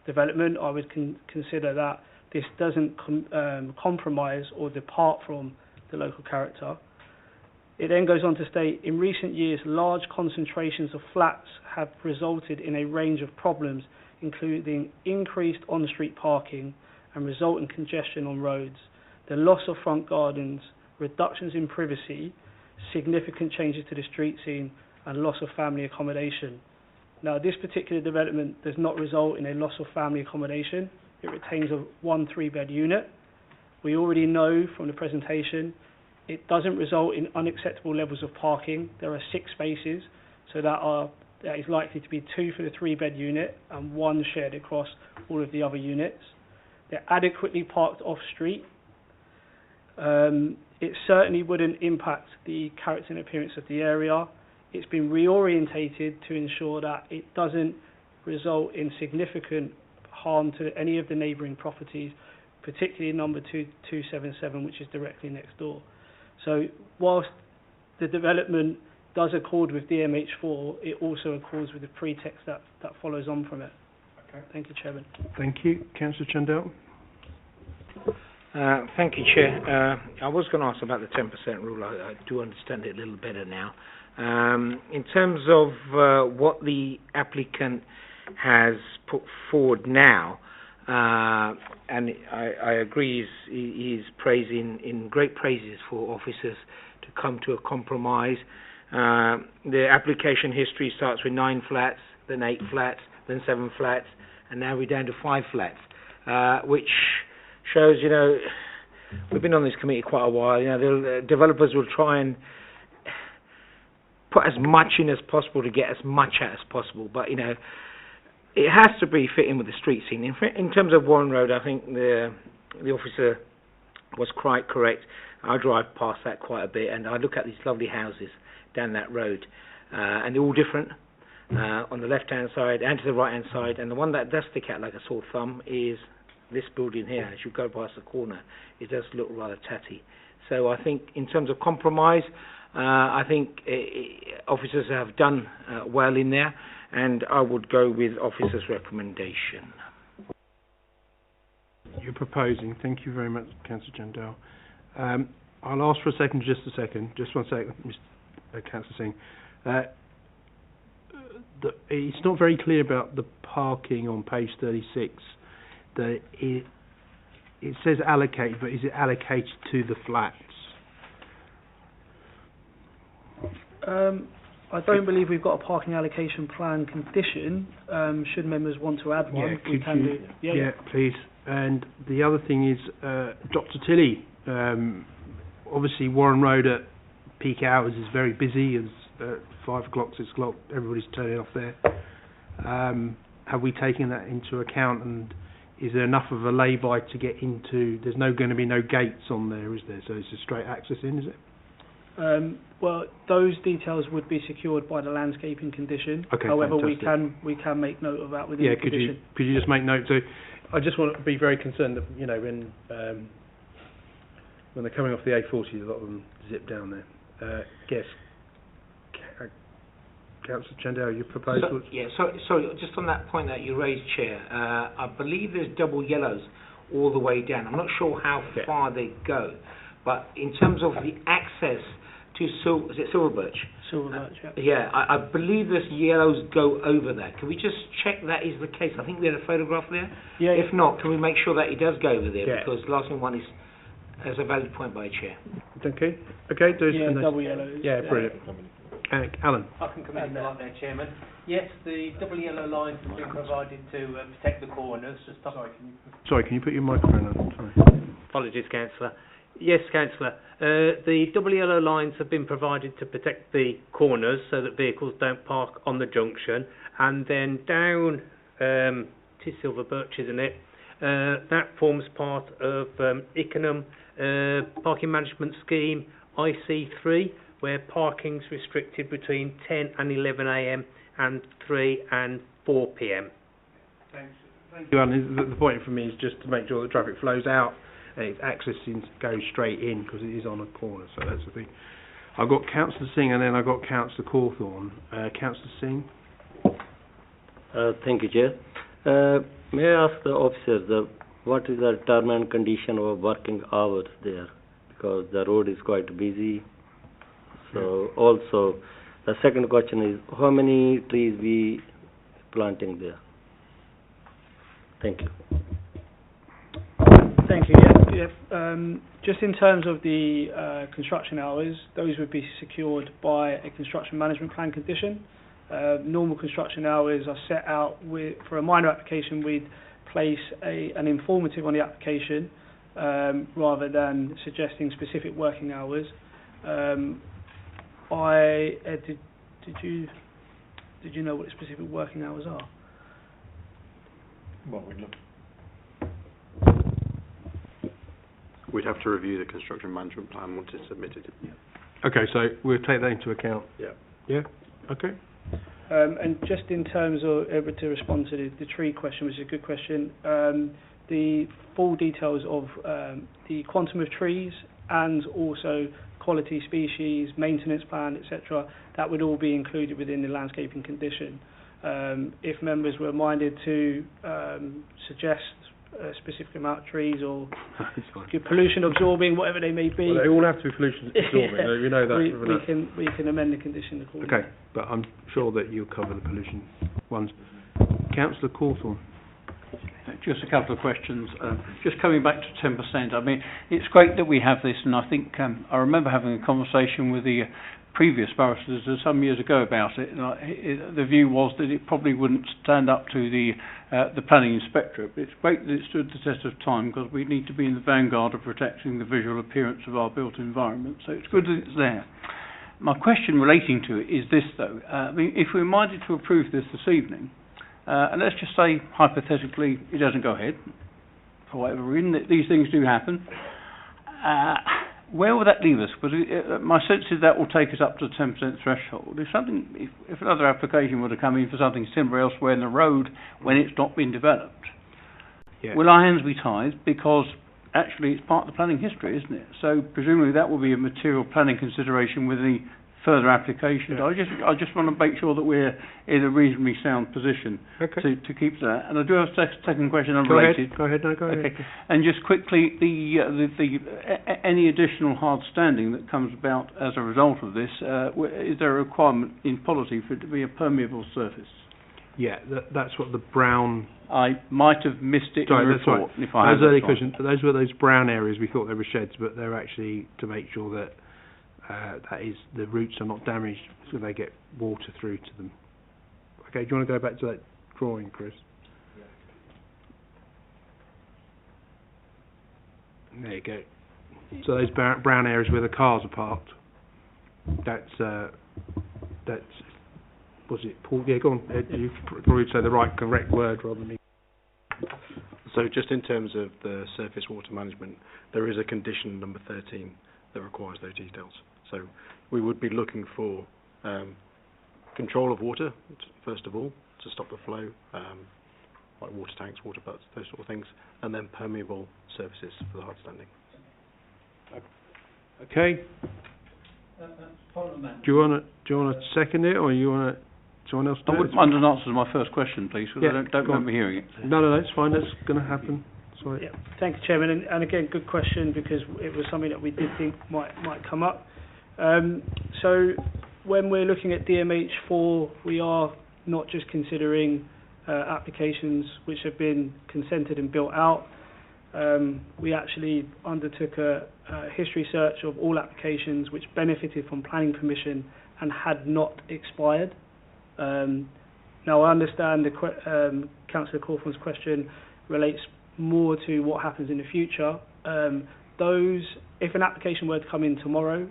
development, I would consider that this doesn't compromise or depart from the local character. It then goes on to state, in recent years, large concentrations of flats have resulted in a range of problems, including increased on-street parking and resultant congestion on roads, the loss of front gardens, reductions in privacy, significant changes to the street scene, and loss of family accommodation. Now, this particular development does not result in a loss of family accommodation. It retains one 3-bed unit. We already know from the presentation it doesn't result in unacceptable levels of parking. There are 6 spaces, so that is likely to be 2 for the 3-bed unit and 1 shared across all of the other units. They're adequately parked off-street. It certainly wouldn't impact the character and appearance of the area. It's been reorientated to ensure that it doesn't result in significant harm to any of the neighbouring properties, particularly number 277, which is directly next door. So whilst the development does accord with DMH4, it also accords with the pretext that follows on from it. Okay. Thank you, Chairman. Thank you. Councillor Chandel. Thank you, Chair. I was going to ask about the 10% rule. I do understand it a little better now. In terms of what the applicant has put forward now, and I agree, he's praising in great praises for officers to come to a compromise. The application history starts with 9 flats, then 8 flats, then 7 flats, and now we're down to 5 flats, which shows, we've been on this committee quite a while. The developers will try and put as much in as possible to get as much out as possible, but it has to be fitting with the street scene. In terms of Warren Road, I think the officer was quite correct. I drive past that quite a bit, and I look at these lovely houses down that road, and they're all different on the left-hand side and to the right-hand side, and the one that does stick out like a sore thumb is this building here. As you go past the corner, it does look rather tatty. So I think in terms of compromise, I think officers have done well in there, and I would go with officers' recommendation. You're proposing. Thank you very much, Councillor Jandal. I'll ask for a second, just one second, Mr. Councillor Singh. It's not very clear about the parking on page 36. It says allocate, but is it allocated to the flats? I don't believe we've got a parking allocation plan condition. Should members want to add one, we can do. Yeah, please. And the other thing is, Dr. Tilley, obviously Warren Road at peak hours is very busy. It's 5 o'clock, 6 o'clock, everybody's turning off there. Have we taken that into account, and is there enough of a lay-by to get into? There's going to be no gates on there, is there? So it's a straight access in, is it? Well, those details would be secured by the landscaping condition. Okay, however, fantastic. we can make note of that within the condition. Could you just make note? So, I just want to be very concerned that when they're coming off the A40, a lot of them zip down there. Councillor Chandel, your proposal? Sorry, just on that point that you raised, Chair, I believe there's double yellows all the way down. I'm not sure how far they go, but in terms of the access to is it Silverbirch? Silverbirch, yeah. I believe there's yellows go over that. Can we just check that is the case? I think we had a photograph there. Yeah. If not, can we make sure that it does go over there? Yeah. Because last one is as a valid point by Chair. Okay. Double yellows. Yeah, brilliant. Alan. I can come in there, Chairman. Yes, the double yellow lines have been provided to protect the corners. Sorry, can you put your microphone on? Sorry. Apologies, Councillor. Yes, Councillor. The double yellow lines have been provided to protect the corners so that vehicles don't park on the junction. And then down to Silverbirch, isn't it? That forms part of Ickenham Parking Management Scheme IC3, where parking's restricted between 10 and 11 a.m. and 3 and 4 p.m. Thanks. Thank you, Alan. The point for me is just to make sure the traffic flows out and its accessing goes straight in, because it is on a corner, so that's the thing. I've got Councillor Singh and then I've got Councillor Cawthorne. Councillor Singh? Thank you, Chair. May I ask the officer what is the term and condition of working hours there? Because the road is quite busy. So also, the second question is, how many trees we planting there? Thank you. Thank you. Just in terms of the construction hours, those would be secured by a construction management plan condition. Normal construction hours are set out for a minor application. We'd place an informative on the application rather than suggesting specific working hours. Did you know what specific working hours are? Well, we'd have to review the construction management plan once it's submitted. Okay, so we'll take that into account. Yeah. Yeah? Okay. And just in terms of, to respond to the tree question, which is a good question, the full details of the quantum of trees and also quality species, maintenance plan, etc., that would all be included within the landscaping condition. If members were minded to suggest a specific amount of trees or pollution absorbing, whatever they may be. Well, they all have to be pollution absorbing. Yeah. We know that. We can amend the condition accordingly. Okay, but I'm sure that you'll cover the pollution ones. Councillor Cawthorne. Just a couple of questions. Just coming back to 10%, I mean, it's great that we have this, and I think I remember having a conversation with the previous borough solicitor some years ago about it, and the view was that it probably wouldn't stand up to the planning inspectorate. But it's great that it stood the test of time, because we need to be in the vanguard of protecting the visual appearance of our built environment. So it's good that it's there. My question relating to it is this, though. I mean, if we're minded to approve this evening, and let's just say, hypothetically, it doesn't go ahead, for whatever reason, these things do happen, where will that leave us? Because my sense is that will take us up to the 10% threshold. If another application were to come in for something similar elsewhere in the road when it's not been developed, will our hands be tied? Because actually it's part of the planning history, isn't it? So presumably that will be a material planning consideration with the further applications. Yeah. I just want to make sure that we're in a reasonably sound position to keep that. And I do have a second question unrelated. Go ahead. Okay. And just quickly, any additional hard standing that comes about as a result of this, is there a requirement in policy for it to be a permeable surface? Yeah, that's what the brown... I might have missed it in the report. That's right. Those were those brown areas. We thought they were sheds, but they're actually to make sure that the roots are not damaged, so they get water through to them. Okay, do you want to go back to that drawing, Chris? Yeah. There you go. So those brown areas where the cars are parked, that's was it Paul? Yeah, go on. You probably say the correct word rather than me. So just in terms of the surface water management, there is a condition number 13 that requires those details. So we would be looking for control of water, first of all, to stop the flow, like water tanks, water butts, those sort of things, and then permeable surfaces for the hard standing. Okay. Do you want to second it, or you want someone else to do it? I wouldn't mind an answer to my first question, please, because I don't remember hearing it. No, it's fine. That's going to happen. Sorry. Yeah. Thank you, Chairman. And again, good question, because it was something that we did think might come up. So when we're looking at DMH4, we are not just considering applications which have been consented and built out. We actually undertook a history search of all applications which benefited from planning permission and had not expired. Now, I understand Councillor Cawthorne's question relates more to what happens in the future. If an application were to come in tomorrow,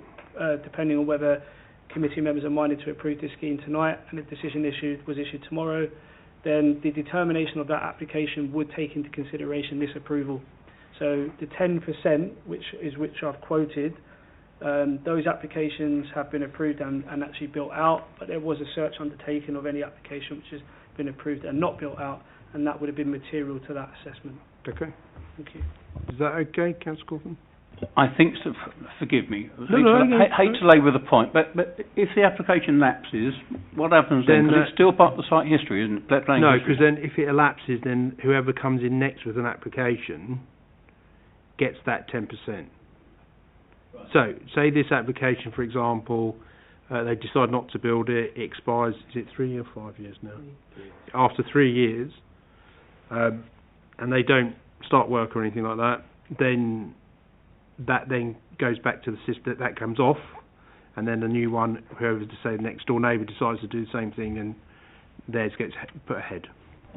depending on whether committee members are minded to approve this scheme tonight and a decision was issued tomorrow, then the determination of that application would take into consideration this approval. So the 10%, which I've quoted, those applications have been approved and actually built out, but there was a search undertaken of any application which has been approved and not built out, and that would have been material to that assessment. Okay. Thank you. Is that okay, Councillor Cawthorne? I think, so, forgive me, No, hate to labour the point, but if the application lapses, what happens then? Then, Because it's still part of the site history, isn't it? Planning No, history. because then if it elapses, then whoever comes in next with an application gets that 10%. So, say this application, for example, they decide not to build it, it expires, is it 3 or 5 years now? After 3 years, and they don't start work or anything like that, then that then goes back to the system, that comes off, and then the new one, whoever, to say the next door neighbour decides to do the same thing, and theirs gets put ahead.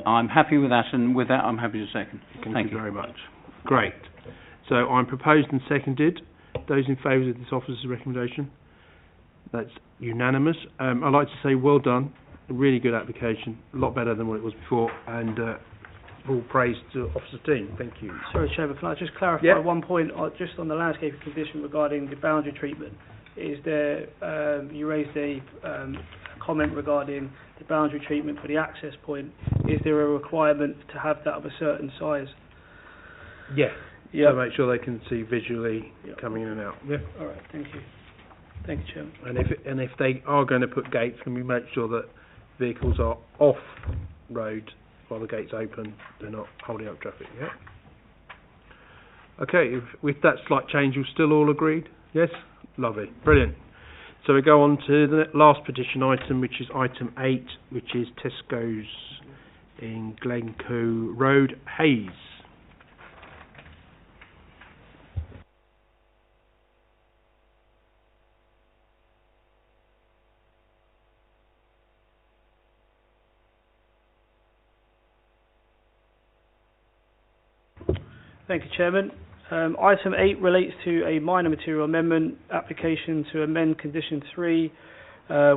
I'm happy with that, and with that I'm happy to second. Thank you very much. Great. So I'm proposed and seconded. Those in favour of this officer's recommendation? That's unanimous. I'd like to say well done. A really good application. A lot better than what it was before. And all praise to officer team. Thank you. Sorry, Chairman, can I just clarify one point just on the landscaping condition regarding the boundary treatment? Is there, you raised a comment regarding the boundary treatment for the access point. Is there a requirement to have that of a certain size? Yeah. Yeah. So make sure they can see visually coming in and out. Yeah. All right, thank you. Thank you, Chairman. And if they are going to put gates, can we make sure that vehicles are off road while the gate's open? They're not holding up traffic. Yeah. Okay. With that slight change, you're still all agreed? Yes. Lovely. Brilliant. So we go on to the last petition item, which is item 8, which is Tesco's in Glencoe Road, Hayes. Thank you, Chairman. Item 8 relates to a minor material amendment application to amend condition 3,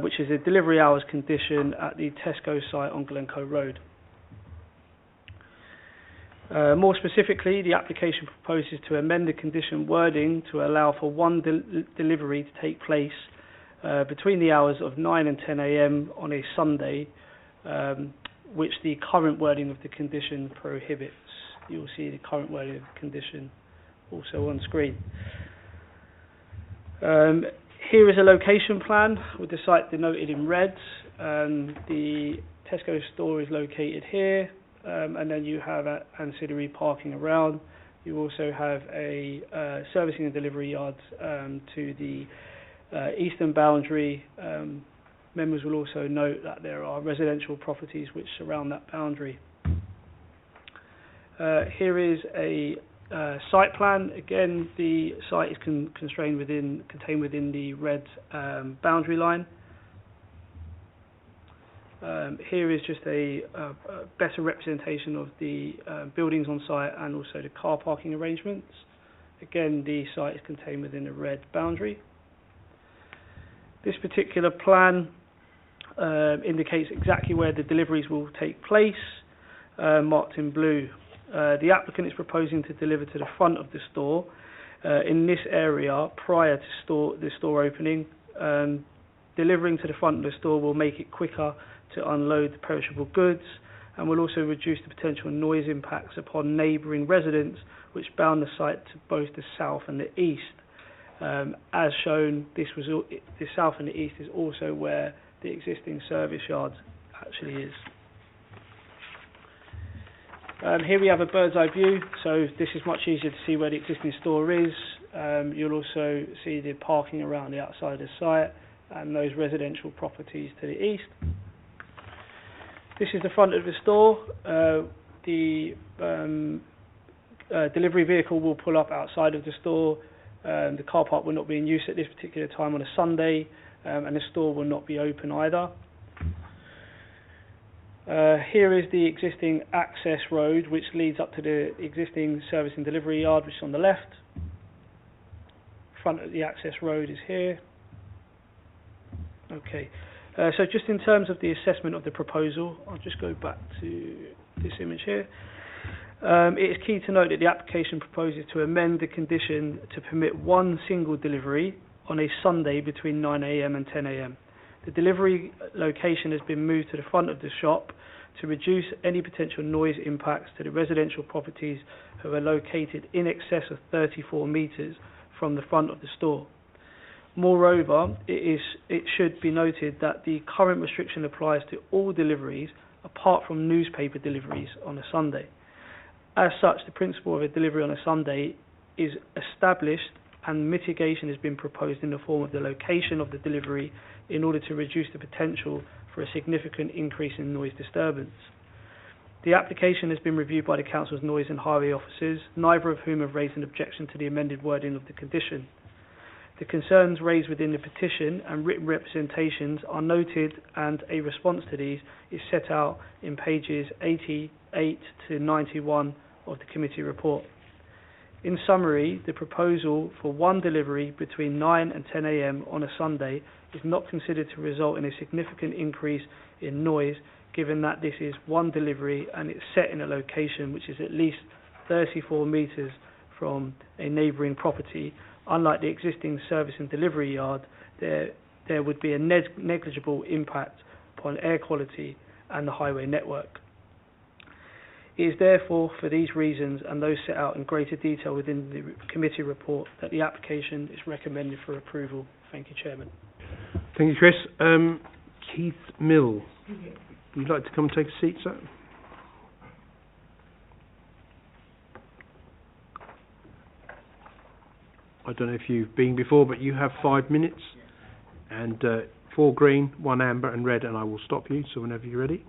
which is a delivery hours condition at the Tesco site on Glencoe Road. More specifically, the application proposes to amend the condition wording to allow for one delivery to take place between the hours of 9 and 10 a.m. on a Sunday, which the current wording of the condition prohibits. You will see the current wording of the condition also on screen. Here is a location plan with the site denoted in red. The Tesco store is located here, and then you have ancillary parking around. You also have a servicing and delivery yard to the eastern boundary. Members will also note that there are residential properties which surround that boundary. Here is a site plan. Again, the site is contained within the red boundary line. Here is just a better representation of the buildings on site and also the car parking arrangements. Again, the site is contained within the red boundary. This particular plan indicates exactly where the deliveries will take place, marked in blue. The applicant is proposing to deliver to the front of the store in this area prior to the store opening. Delivering to the front of the store will make it quicker to unload the perishable goods and will also reduce the potential noise impacts upon neighbouring residents which bound the site to both the south and the east. As shown, the south and the east is also where the existing service yard actually is. Here we have a bird's eye view, so this is much easier to see where the existing store is. You'll also see the parking around the outside of the site and those residential properties to the east. This is the front of the store. The delivery vehicle will pull up outside of the store. The car park will not be in use at this particular time on a Sunday, and the store will not be open either. Here is the existing access road which leads up to the existing service and delivery yard, which is on the left. Front of the access road is here. Okay, so just in terms of the assessment of the proposal, I'll just go back to this image here. It is key to note that the application proposes to amend the condition to permit one single delivery on a Sunday between 9 a.m. and 10 a.m. The delivery location has been moved to the front of the shop to reduce any potential noise impacts to the residential properties who are located in excess of 34 metres from the front of the store. Moreover, it should be noted that the current restriction applies to all deliveries apart from newspaper deliveries on a Sunday. As such, the principle of a delivery on a Sunday is established and mitigation has been proposed in the form of the location of the delivery in order to reduce the potential for a significant increase in noise disturbance. The application has been reviewed by the Council's noise and highway officers, neither of whom have raised an objection to the amended wording of the condition. The concerns raised within the petition and written representations are noted, and a response to these is set out in pages 88 to 91 of the committee report. In summary, the proposal for one delivery between 9 and 10 a.m. on a Sunday is not considered to result in a significant increase in noise, given that this is one delivery and it's set in a location which is at least 34 metres from a neighbouring property. Unlike the existing service and delivery yard, there would be a negligible impact upon air quality and the highway network. It is therefore for these reasons and those set out in greater detail within the committee report that the application is recommended for approval. Thank you, Chairman. Thank you, Chris. Keith Mill, would you like to come and take a seat, sir? I don't know if you've been before, but you have 5 minutes, and 4 green, 1 amber and red, and I will stop you, so whenever you're ready.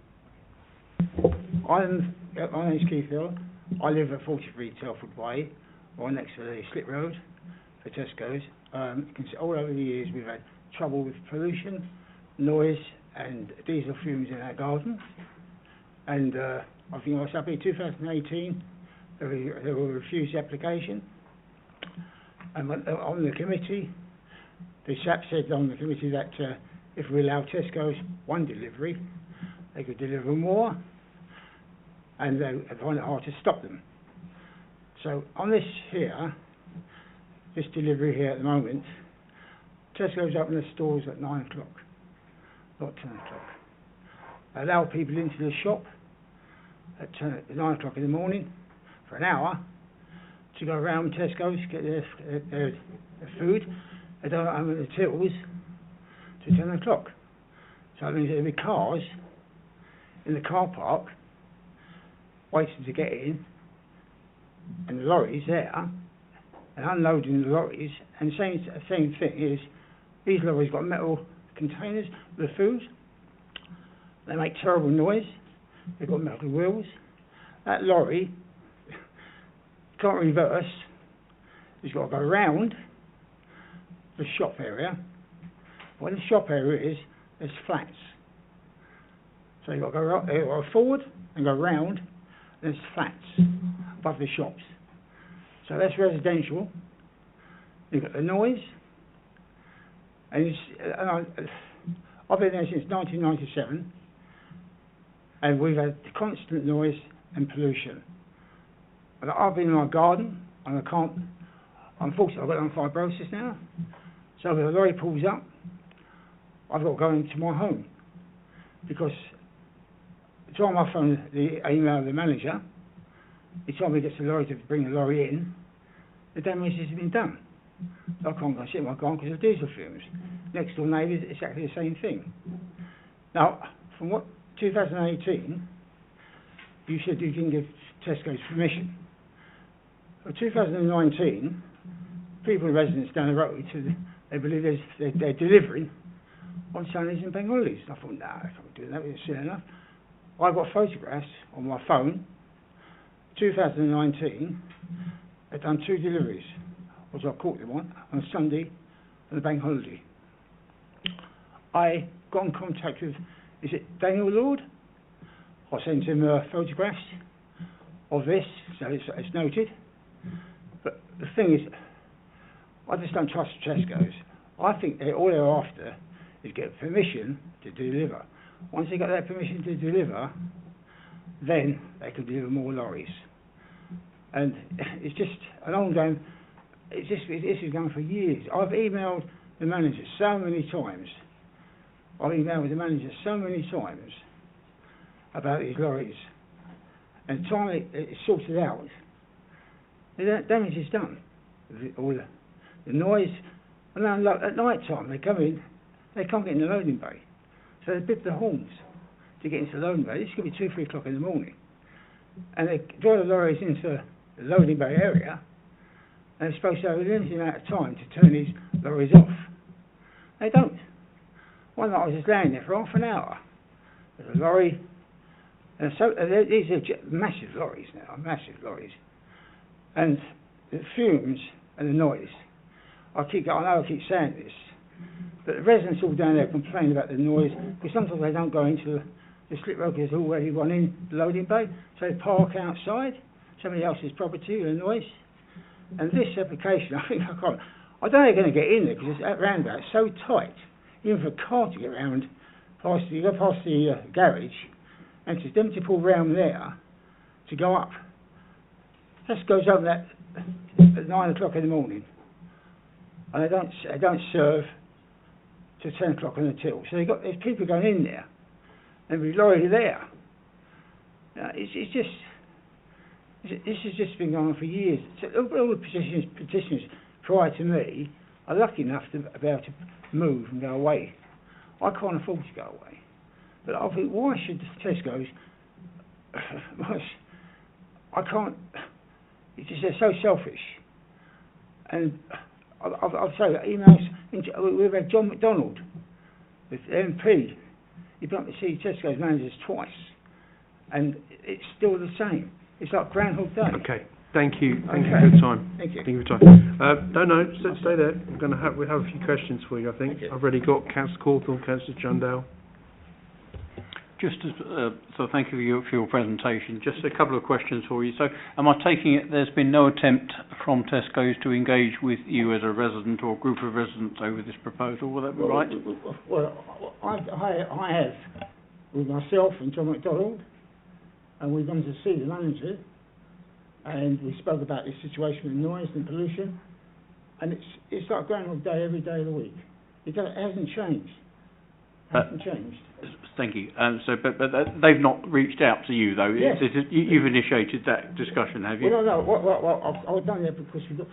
My name's Keith Hill. I live at 43 Telford Way, right next to the slip road for Tesco's. All over the years we've had trouble with pollution, noise and diesel fumes in our garden. And I think I was up in 2018, they were refused the application. And on the committee, the chap said on the committee that if we allow Tesco's one delivery, they could deliver more, and they find it hard to stop them. So on this delivery here at the moment, Tesco's open their stores at 9 o'clock, not 10 o'clock. They allow people into the shop at 9 o'clock in the morning for an hour to go around Tesco's, get their food. They don't open the tills to 10 o'clock. So that means there'll be cars in the car park waiting to get in, and the lorries there, and unloading the lorries. And the same thing is, these lorries got metal containers with food. They make terrible noise. They've got metal wheels. That lorry can't reverse. It's got to go around the shop area. Where the shop area is, there's flats. So you've got to go forward and go round. There's flats above the shops. So that's residential. You've got the noise. And I've been there since 1997, and we've had constant noise and pollution. And I've been in my garden, and I can't. Unfortunately, I've got fibrosis now. So if a lorry pulls up, I've got to go into my home, because it's on my phone, the email of the manager. He told me to get the lorry to bring the lorry in. The damage has been done. So I can't go sit in my garden because of diesel fumes. Next door neighbours, exactly the same thing. Now, from 2018, you said you didn't give Tesco's permission. For 2019, people, residents down the road, they believe they're delivering on Sundays and bank holidays. I thought, no, I can't do that, it's silly enough. I've got photographs on my phone. 2019, they've done 2 deliveries, which I caught them on Sunday and the bank holiday. I got in contact with, is it Daniel Lord? I sent him photographs of this, so it's noted. But the thing is, I just don't trust Tesco's. I think all they're after is get permission to deliver. Once they get that permission to deliver, then they can deliver more lorries. And it's just an ongoing. This is going for years. I've emailed the manager so many times. about these lorries. And the time it's sorted out, the damage is done. All the noise, and then at night time they come in, they can't get in the loading bay. So they bip the horns to get into the loading bay. This could be 2, 3 o'clock in the morning. And they drive the lorries into the loading bay area, and they're supposed to have a limited amount of time to turn these lorries off. They don't. One night I was just laying there for half an hour. There's a lorry, and so these are massive lorries now, massive lorries. And the fumes and the noise, I know I keep saying this, but the residents all down there complain about the noise, because sometimes they don't go into the slip road because there's already one in the loading bay, so they park outside, somebody else's property with a noise. And this application, I don't know how they're going to get in there, because that roundabout is so tight, even for a car to get round, you go past the garage, and to them to pull round there, to go up. Just goes over that at 9 o'clock in the morning, and they don't serve till 10 o'clock on the till. So there's people going in there, and every lorry there. This has just been going on for years. So all the petitioners prior to me are lucky enough to be able to move and go away. I can't afford to go away. But I think, why should the Tesco's... I can't... It's just, they're so selfish. And I've said emails... We've had John McDonald, the MP. You've got to see Tesco's managers twice. And it's still the same. It's like Groundhog Day. Okay. Thank you. Thank you for your time. Thank you. Thank you for your time. No, stay there. We'll have a few questions for you, I think. I've already got Councillor Cawthorne, Councillor Jundale. So thank you for your presentation. Just a couple of questions for you. So am I taking it there's been no attempt from Tesco's to engage with you as a resident or a group of residents over this proposal? Will that be right? Well, I have with myself and John McDonald, and we've gone to see the manager, and we spoke about this situation with noise and pollution, and it's like Groundhog Day every day of the week. It hasn't changed. Thank you. But they've not reached out to you, though. Yes. You've initiated that discussion, have you? Well, no. I've done that because we've got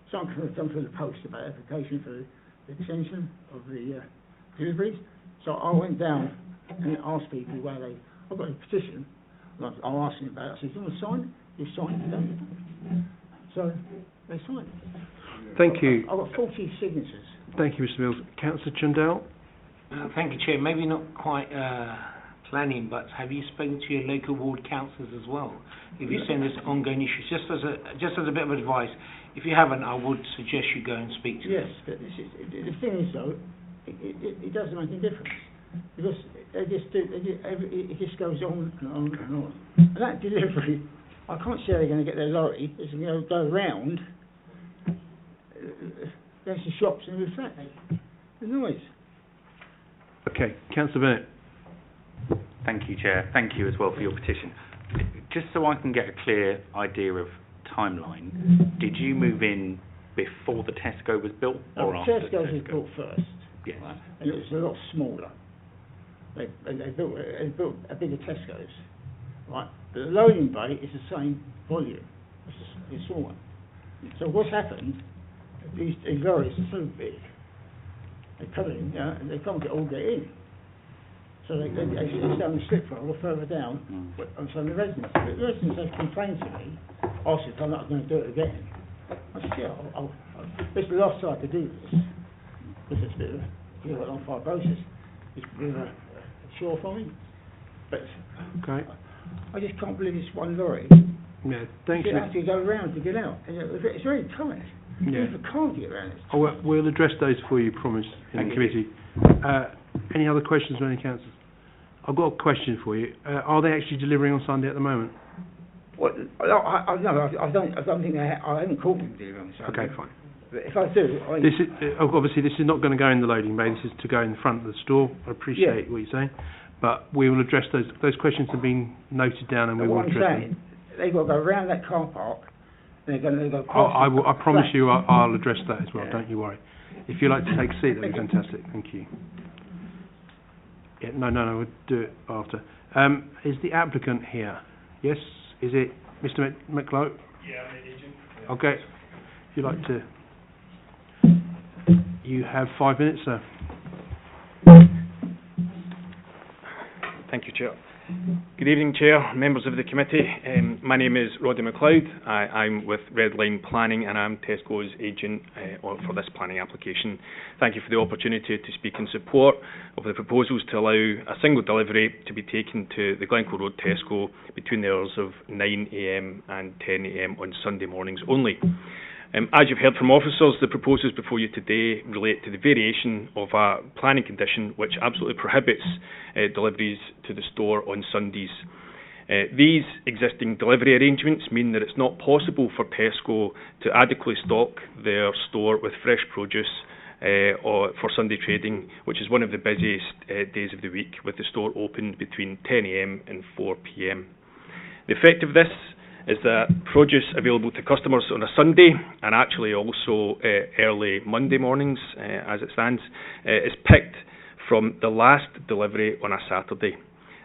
something done through the post about application for the extension of the deliveries. So I went down and asked people where I've got a petition. I'll ask them about it. I said, do you want to sign it? You signed it, don't you? So they signed it. Thank you. I've got 40 signatures. Thank you, Mr. Mills. Councillor Jundale? Thank you, Chair. Maybe not quite planning, but have you spoken to your local ward councillors as well? If you're saying there's ongoing issues, just as a bit of advice, if you haven't, I would suggest you go and speak to them. Yes, but the thing is, though, it doesn't make any difference, because it just goes on and on and on. And that delivery, I can't see how they're going to get their lorry. It's going to go round, there's the shops and reflect the noise. Okay, Councillor Bennett. Thank you, Chair. Thank you as well for your petition. Just so I can get a clear idea of timeline, did you move in before the Tesco was built or after the Tesco? Tesco's was built first. Yes. Right? And it was a lot smaller. They built a bigger Tesco's, right? But the loading bay is the same volume. It's the small one. So what's happened? These lorries are so big. They come in, and they can't all get in. So they sit down the slip road or further down. And so the residents have complained to me, asked if I'm not going to do it again. I said, yeah, this is the last time I could do this. Because it's a bit of a long fibrosis. It's a bit of a chore for me. But okay. I just can't believe it's one lorry. Yeah, thank you. You have to go around to get out. It's very tight. Yeah. If I can't get around it. We'll address those for you, promise, in the committee. Any other questions from any councillors? I've got a question for you. Are they actually delivering on Sunday at the moment? Well, I don't think I haven't caught them delivering on Sunday. Okay, fine. But if I do, obviously this is not going to go in the loading bay. This is to go in the front of the store. I appreciate what you're saying, but we will address those. Those questions have been noted down, and we will address them. They've got to go around that car park. They're going to go past. I promise you, I'll address that as well. Yeah. Don't you worry. If you'd like to take a seat, that'd be fantastic. Thank you. Yeah, no, we'll do it after. Is the applicant here? Yes? Is it Mr. McClough? Yeah, I'm the agent. Okay. If you'd like to... You have 5 minutes, sir. Thank you, Chair. Good evening, Chair, members of the committee. My name is Roddy McLeod. I'm with Red Line Planning and I'm Tesco's agent for this planning application. Thank you for the opportunity to speak in support of the proposals to allow a single delivery to be taken to the Glencoe Road Tesco between the hours of 9 a.m. and 10 a.m. on Sunday mornings only. As you've heard from officers, the proposals before you today relate to the variation of a planning condition which absolutely prohibits deliveries to the store on Sundays. These existing delivery arrangements mean that it's not possible for Tesco to adequately stock their store with fresh produce or for Sunday trading, which is one of the busiest days of the week, with the store open between 10 a.m. and 4 p.m. The effect of this is that produce available to customers on a Sunday, and actually also early Monday mornings as it stands, is picked from the last delivery on a Saturday.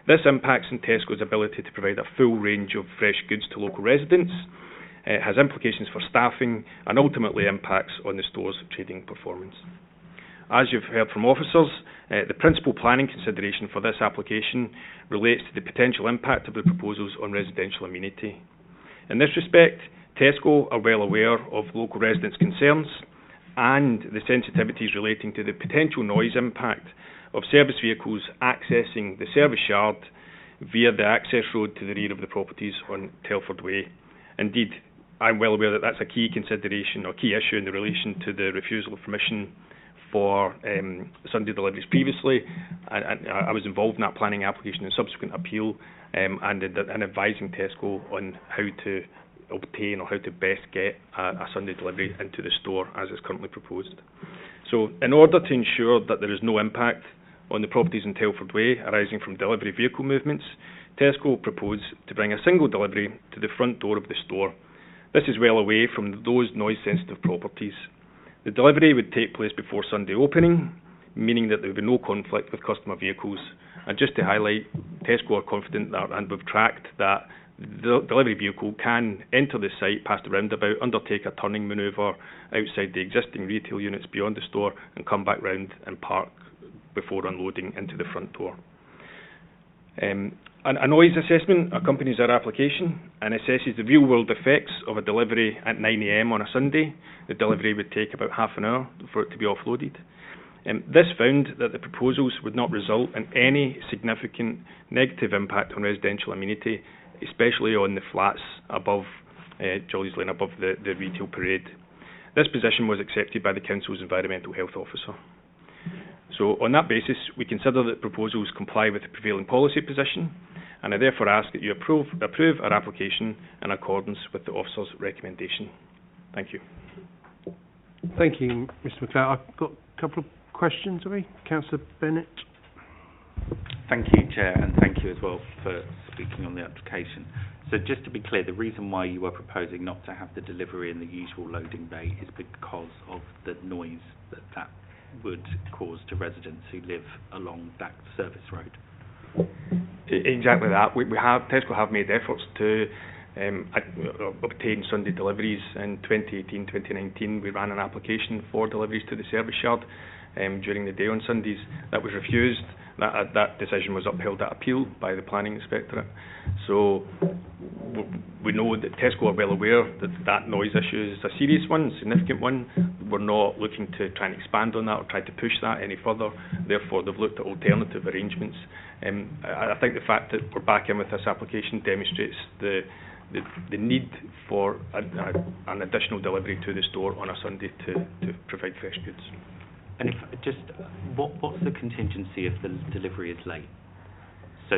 This impacts on Tesco's ability to provide a full range of fresh goods to local residents, has implications for staffing, and ultimately impacts on the store's trading performance. As you've heard from officers, the principal planning consideration for this application relates to the potential impact of the proposals on residential amenity. In this respect, Tesco are well aware of local residents' concerns and the sensitivities relating to the potential noise impact of service vehicles accessing the service yard via the access road to the rear of the properties on Telford Way. Indeed, I'm well aware that that's a key consideration or key issue in relation to the refusal of permission for Sunday deliveries previously. I was involved in that planning application and subsequent appeal and advising Tesco on how to obtain or how to best get a Sunday delivery into the store as is currently proposed. So in order to ensure that there is no impact on the properties in Telford Way arising from delivery vehicle movements, Tesco propose to bring a single delivery to the front door of the store. This is well away from those noise-sensitive properties. The delivery would take place before Sunday opening, meaning that there would be no conflict with customer vehicles. And just to highlight, Tesco are confident that, and we've tracked that the delivery vehicle can enter the site past the roundabout, undertake a turning manoeuvre outside the existing retail units beyond the store, and come back round and park before unloading into the front door. A noise assessment accompanies our application and assesses the real-world effects of a delivery at 9 a.m. on a Sunday. The delivery would take about half an hour for it to be offloaded. This found that the proposals would not result in any significant negative impact on residential amenity, especially on the flats above Jolly's Lane, above the retail parade. This position was accepted by the Council's Environmental Health Officer. So on that basis, we consider that proposals comply with the prevailing policy position, and I therefore ask that you approve our application in accordance with the officer's recommendation. Thank you. Thank you, Mr. McLeod. I've got a couple of questions, have we? Councillor Bennett. Thank you, Chair, and thank you as well for speaking on the application. So just to be clear, the reason why you are proposing not to have the delivery in the usual loading bay is because of the noise that would cause to residents who live along that service road. Exactly that. Tesco have made efforts to obtain Sunday deliveries. In 2018, 2019, we ran an application for deliveries to the service yard during the day on Sundays. That was refused. That decision was upheld at appeal by the Planning Inspectorate. So we know that Tesco are well aware that noise issue is a serious one, significant one. We're not looking to try and expand on that or try to push that any further. Therefore, they've looked at alternative arrangements. I think the fact that we're back in with this application demonstrates the need for an additional delivery to the store on a Sunday to provide fresh goods. And if what's the contingency if the delivery is late? So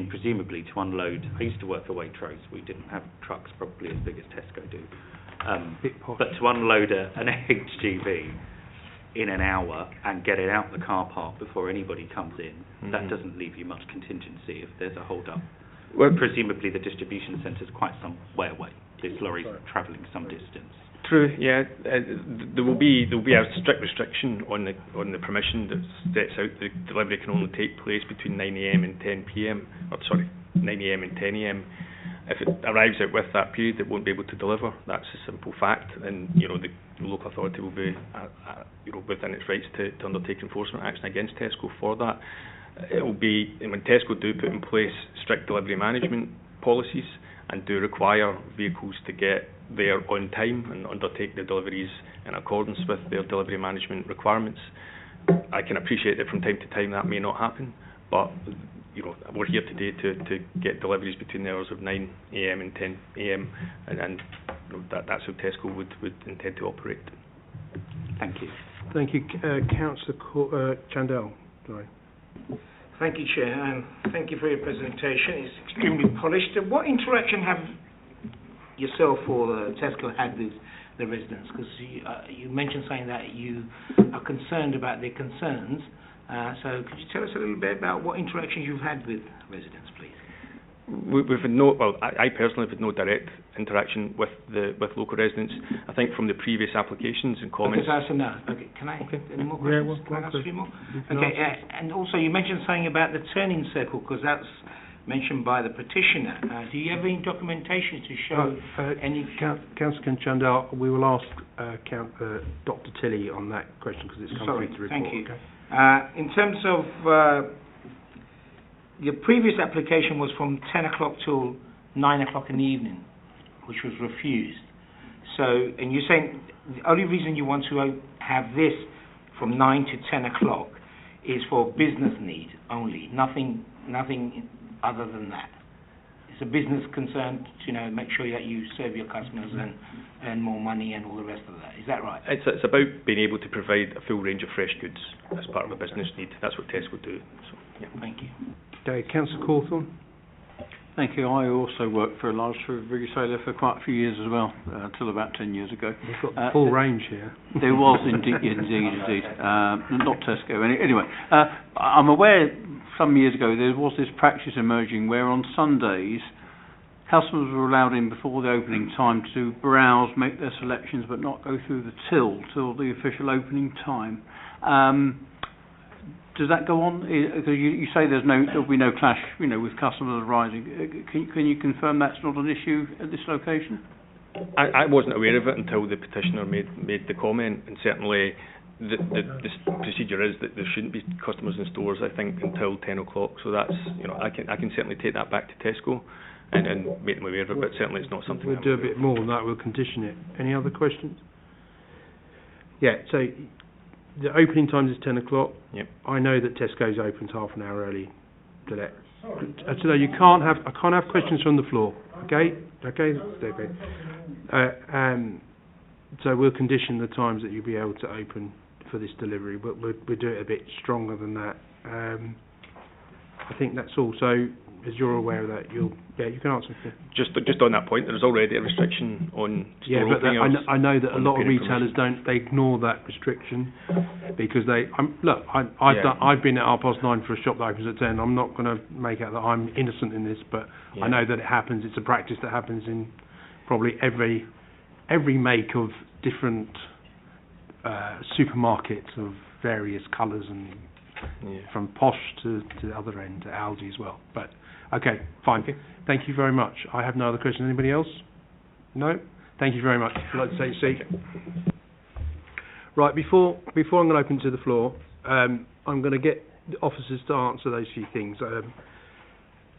presumably to unload. I used to work for Waitrose. We didn't have trucks probably as big as Tesco do. But to unload an HGV in an hour and get it out the car park before anybody comes in, that doesn't leave you much contingency if there's a hold up. Well, presumably the distribution centre is quite some way away. This lorry's travelling some distance. True, yeah. There will be a strict restriction on the permission that sets out the delivery can only take place between 9 a.m. and 10 p.m. Or sorry, 9 a.m. and 10 a.m. If it arrives out with that period, it won't be able to deliver. That's a simple fact, and the local authority will be within its rights to undertake enforcement action against Tesco for that. It will be, and when Tesco do put in place strict delivery management policies and do require vehicles to get there on time and undertake their deliveries in accordance with their delivery management requirements, I can appreciate that from time to time that may not happen, but we're here today to get deliveries between the hours of 9 a.m. and 10 a.m. and that's how Tesco would intend to operate. Thank you. Thank you, Councillor Chandel. Sorry. Thank you, Chair, and thank you for your presentation. It's extremely polished. What interaction have yourself or Tesco had with the residents? Because you mentioned saying that you are concerned about their concerns. So could you tell us a little bit about what interactions you've had with residents, please? We've had I personally have had no direct interaction with local residents. I think from the previous applications and comments. Okay, can I? Okay. Any more questions? Yeah, can I ask a few more? Okay, and also you mentioned something about the turning circle, because that's mentioned by the petitioner. Do you have any documentation to show any? Councillor Chandel, we will ask Dr. Tilley on that question because it's come through the report. Thank you. Okay. In terms of your previous application was from 10 o'clock till 9 o'clock in the evening, which was refused. So, and you're saying the only reason you want to have this from 9 to 10 o'clock is for business need only, nothing other than that. It's a business concern to make sure that you serve your customers and earn more money and all the rest of that. Is that right? It's about being able to provide a full range of fresh goods as part of a business need. That's what Tesco do. So, yeah. Thank you. Okay, Councillor Cawthorne. Thank you. I also worked for a large food retailer for quite a few years as well, until about 10 years ago. We've got the full range here. There was indeed. Not Tesco. Anyway, I'm aware some years ago there was this practice emerging where on Sundays customers were allowed in before the opening time to browse, make their selections, but not go through the till the official opening time. Does that go on? Because you say there'll be no clash, with customers arriving. Can you confirm that's not an issue at this location? I wasn't aware of it until the petitioner made the comment, and certainly the procedure is that there shouldn't be customers in stores, I think, until 10 o'clock. So that's, I can certainly take that back to Tesco and make them aware of it, but certainly it's not something. We'll do a bit more than that. We'll condition it. Any other questions? Yeah. So the opening time is 10 o'clock. Yep. I know that Tesco's opens half an hour early today. So I can't have questions from the floor. Okay. So we'll condition the times that you'll be able to open for this delivery, but we'll do it a bit stronger than that. I think that's all. So as you're aware of that, you can answer. Just on that point, there's already a restriction on store opening hours. I know that a lot of retailers they ignore that restriction because I've been at 9:30 for a shop that opens at 10. I'm not going to make out that I'm innocent in this, but I know that it happens. It's a practice that happens in probably every make of different supermarkets of various colours and from Posh to the other end, to Aldi as well. But okay, fine. Okay. Thank you very much. I have no other questions. Anybody else? No? Thank you very much. If you'd like to take a seat. Right, before I'm going to open to the floor, I'm going to get the officers to answer those few things.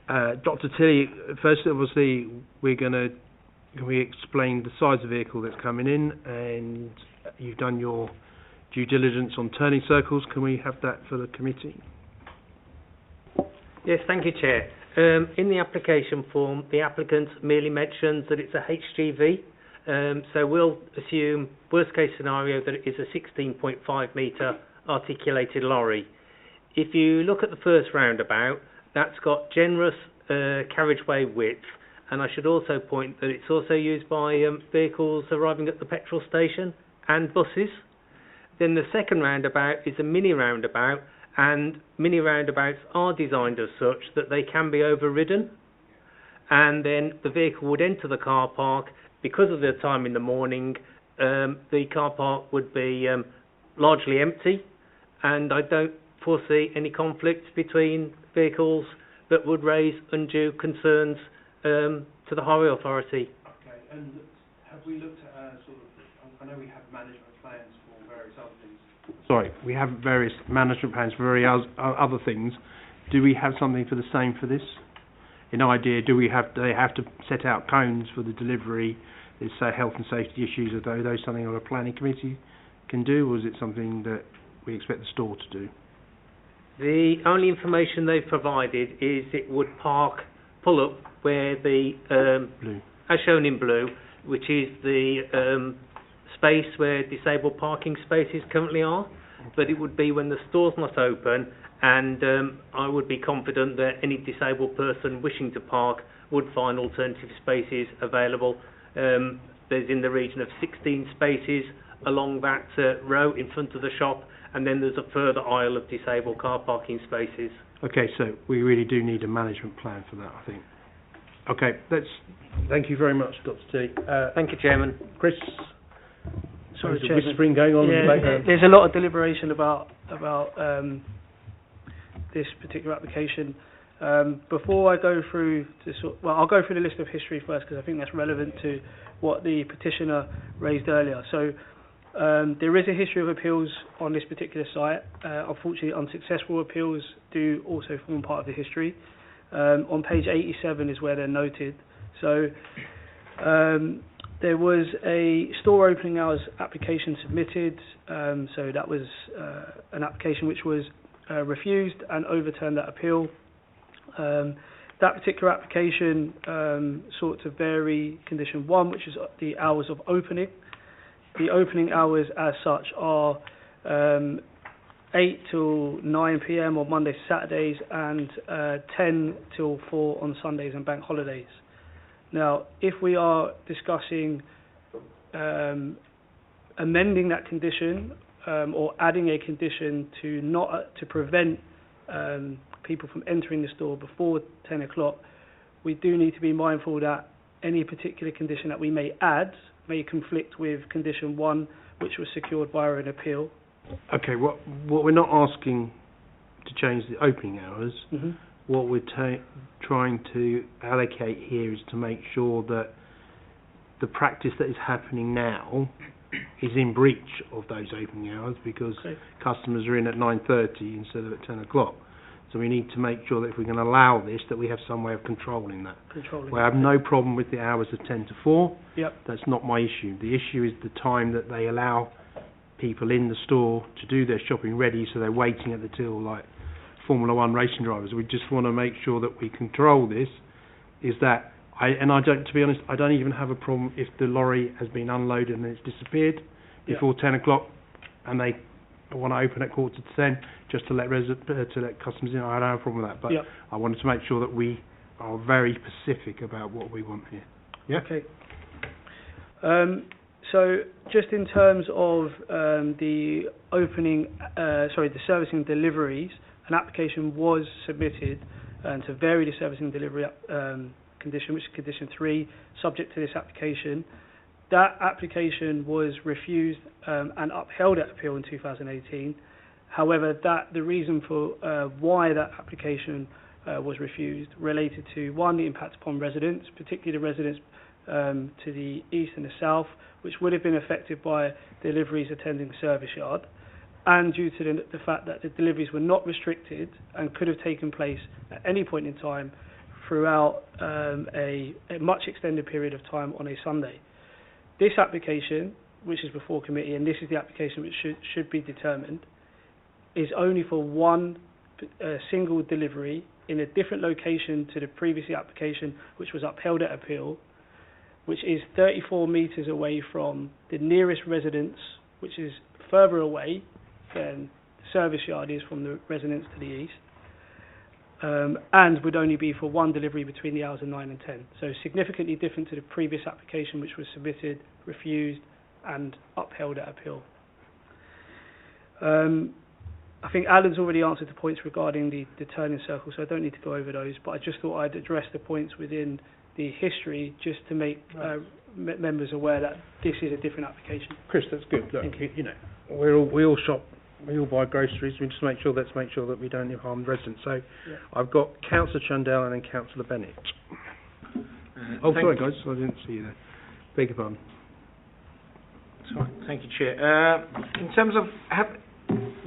Dr. Tilley, first, obviously, can we explain the size of the vehicle that's coming in, and you've done your due diligence on turning circles. Can we have that for the committee? Yes, thank you, Chair. In the application form, the applicant merely mentions that it's a HGV, so we'll assume, worst case scenario, that it is a 16.5 metre articulated lorry. If you look at the first roundabout, that's got generous carriageway width, and I should also point that it's also used by vehicles arriving at the petrol station and buses. Then the second roundabout is a mini roundabout, and mini roundabouts are designed as such that they can be overridden, and then the vehicle would enter the car park because of the time in the morning the car park would be largely empty, and I don't foresee any conflict between vehicles that would raise undue concerns to the highway authority. Okay, and have we looked at sort of, I know we have management plans for various other things. Sorry, we have various management plans for various other things. Do we have something for the same for this? In idea, do they have to set out cones for the delivery? Is health and safety issues, are those something a planning committee can do, or is it something that we expect the store to do? The only information they've provided is it would pull up where the, Blue. as shown in blue, which is the space where disabled parking spaces currently are, but it would be when the store's not open, and I would be confident that any disabled person wishing to park would find alternative spaces available. There's in the region of 16 spaces along that row in front of the shop, and then there's a further aisle of disabled car parking spaces. Okay, so we really do need a management plan for that, I think. Okay, thank you very much, Dr. T. Thank you, Chairman. Chris? Sorry, there's Chairman. a whispering going on in the background. There's a lot of deliberation about this particular application. Before I go through I'll go through the list of history first, because I think that's relevant to what the petitioner raised earlier. So there is a history of appeals on this particular site. Unfortunately, unsuccessful appeals do also form part of the history. On page 87 is where they're noted. So there was a store opening hours application submitted. So that was an application which was refused and overturned that appeal. That particular application sought to vary condition 1, which is the hours of opening. The opening hours as such are 8 till 9 p.m. on Mondays to Saturdays, and 10 till 4 on Sundays and bank holidays. Now, if we are discussing amending that condition or adding a condition to prevent people from entering the store before 10 o'clock, we do need to be mindful that any particular condition that we may add may conflict with condition 1, which was secured via an appeal. Okay, what we're not asking to change the opening hours. Mm-hmm. What we're trying to allocate here is to make sure that the practice that is happening now is in breach of those opening hours, because customers are in at 9:30 instead of at 10 o'clock. So we need to make sure that if we're going to allow this, that we have some way of controlling that. Well, I have no problem with the hours of 10 to 4. Yep. That's not my issue. The issue is the time that they allow people in the store to do their shopping ready, so they're waiting at the till like Formula One racing drivers. We just want to make sure that we control this. To be honest, I don't even have a problem if the lorry has been unloaded and it's disappeared before 10 o'clock, and they want to open at 9:45 just to let customers in. I don't have a problem with that, but I wanted to make sure that we are very specific about what we want here. Yeah. Okay. So just in terms of the servicing deliveries, an application was submitted to vary the servicing delivery condition, which is condition 3, subject to this application. That application was refused and upheld at appeal in 2018. However, the reason for why that application was refused related to, 1, the impact upon residents, particularly the residents to the east and the south, which would have been affected by deliveries attending the service yard, and due to the fact that the deliveries were not restricted and could have taken place at any point in time throughout a much extended period of time on a Sunday. This application, which is before committee, and this is the application which should be determined, is only for one single delivery in a different location to the previous application, which was upheld at appeal, which is 34 metres away from the nearest residence, which is further away than the service yard is from the residence to the east, and would only be for one delivery between the hours of 9 and 10. So significantly different to the previous application, which was submitted, refused, and upheld at appeal. I think Alan's already answered the points regarding the turning circle, so I don't need to go over those, but I just thought I'd address the points within the history just to make members aware that this is a different application. Chris, that's good. Look, Thank you. you know, we all shop, we all buy groceries. We just make sure that we don't harm residents. So, Yeah. I've got Councillor Chandel and then Councillor Bennett. Sorry guys, I didn't see you there. Beg your pardon. Sorry. Thank you, Chair. In terms of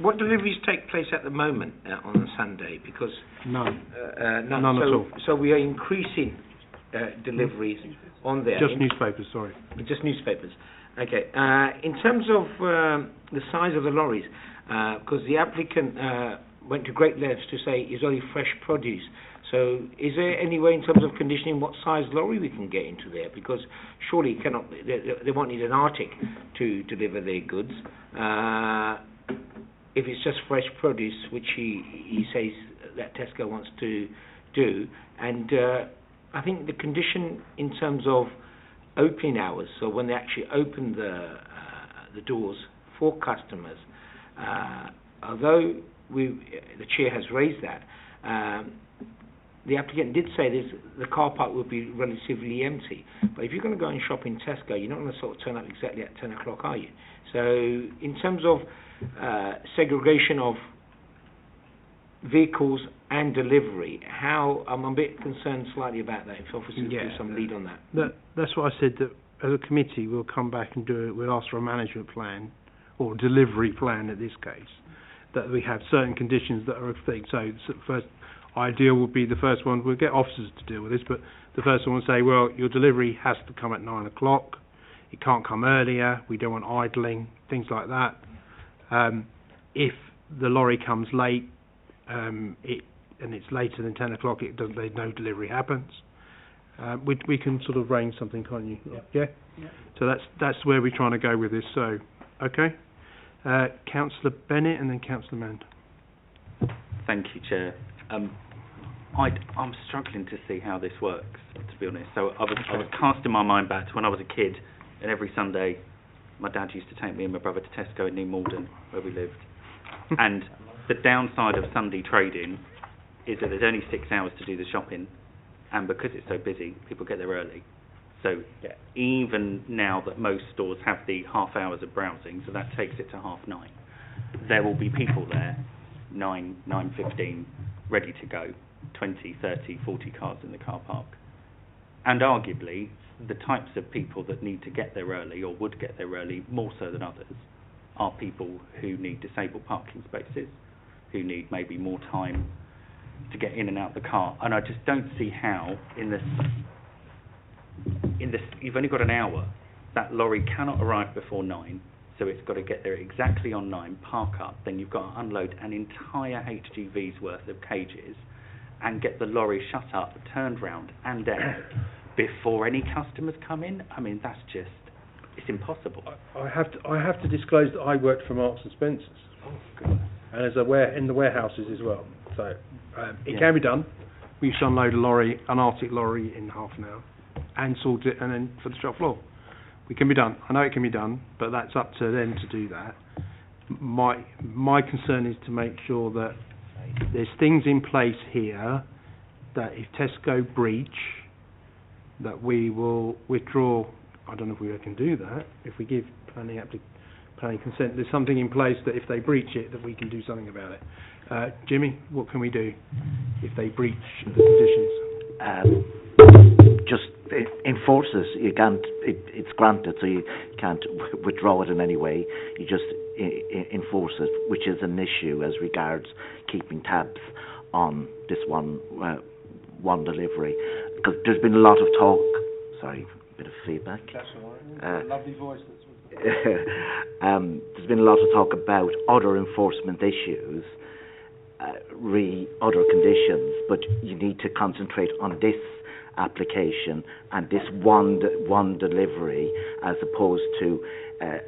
what deliveries take place at the moment on a Sunday? Because None. none. None at all. So we are increasing deliveries on there. Just newspapers, sorry. Just newspapers. Okay. In terms of the size of the lorries, because the applicant went to great lengths to say it's only fresh produce. So is there any way in terms of conditioning what size lorry we can get into there? Because surely it cannot, they won't need an Arctic to deliver their goods. If it's just fresh produce, which he says that Tesco wants to do. And I think the condition in terms of opening hours, so when they actually open the doors for customers, although the Chair has raised that, the applicant did say the car park will be relatively empty. But if you're going to go and shop in Tesco, you're not going to sort of turn up exactly at 10 o'clock, are you? So in terms of segregation of vehicles and delivery, I'm a bit concerned slightly about that, if officers do some lead on that. That's what I said, that as a committee we'll come back and do it. We'll ask for a management plan, or delivery plan in this case, that we have certain conditions that are a thing. So first ideal would be the first one, we'll get officers to deal with this, but the first one will say, well, your delivery has to come at 9 o'clock, it can't come earlier, we don't want idling, things like that. If the lorry comes late, and it's later than 10 o'clock, no delivery happens. We can sort of arrange something, can't you? Yeah? So that's where we're trying to go with this, so, okay. Councillor Bennett and then Councillor Mann. Thank you, Chair. I'm struggling to see how this works, to be honest. So I was casting my mind back to when I was a kid, and every Sunday my dad used to take me and my brother to Tesco in New Malden, where we lived. And the downside of Sunday trading is that there's only 6 hours to do the shopping, and because it's so busy, people get there early. So even now that most stores have the half hours of browsing, so that takes it to 9:30, there will be people there 9:15, ready to go, 20, 30, 40 cars in the car park. And arguably, the types of people that need to get there early, or would get there early, more so than others, are people who need disabled parking spaces, who need maybe more time to get in and out the car. And I just don't see how, in this, you've only got an hour, that lorry cannot arrive before 9, so it's got to get there exactly on 9, park up, then you've got to unload an entire HGV's worth of cages and get the lorry shut up, turned round and out before any customers come in. I mean, that's just, it's impossible. I have to disclose that I worked for Marks and Spencer's. Oh, God. And as in the warehouses as well. So it can be done. We used to unload an Arctic lorry in half an hour and sort it, and then for the shop floor. It can be done. I know it can be done, but that's up to them to do that. My concern is to make sure that there's things in place here that if Tesco breach, that we will withdraw. I don't know if we can do that. If we give planning consent, there's something in place that if they breach it, that we can do something about it. Jimmy, what can we do if they breach the conditions? Just enforce it. You can't. It's granted, so you can't withdraw it in any way. You just enforce it, which is an issue as regards keeping tabs on this one delivery. Because there's been a lot of talk. Sorry, a bit of feedback. That's all right. Lovely voice. There's been a lot of talk about other enforcement issues, other conditions, but you need to concentrate on this application and this one delivery, as opposed to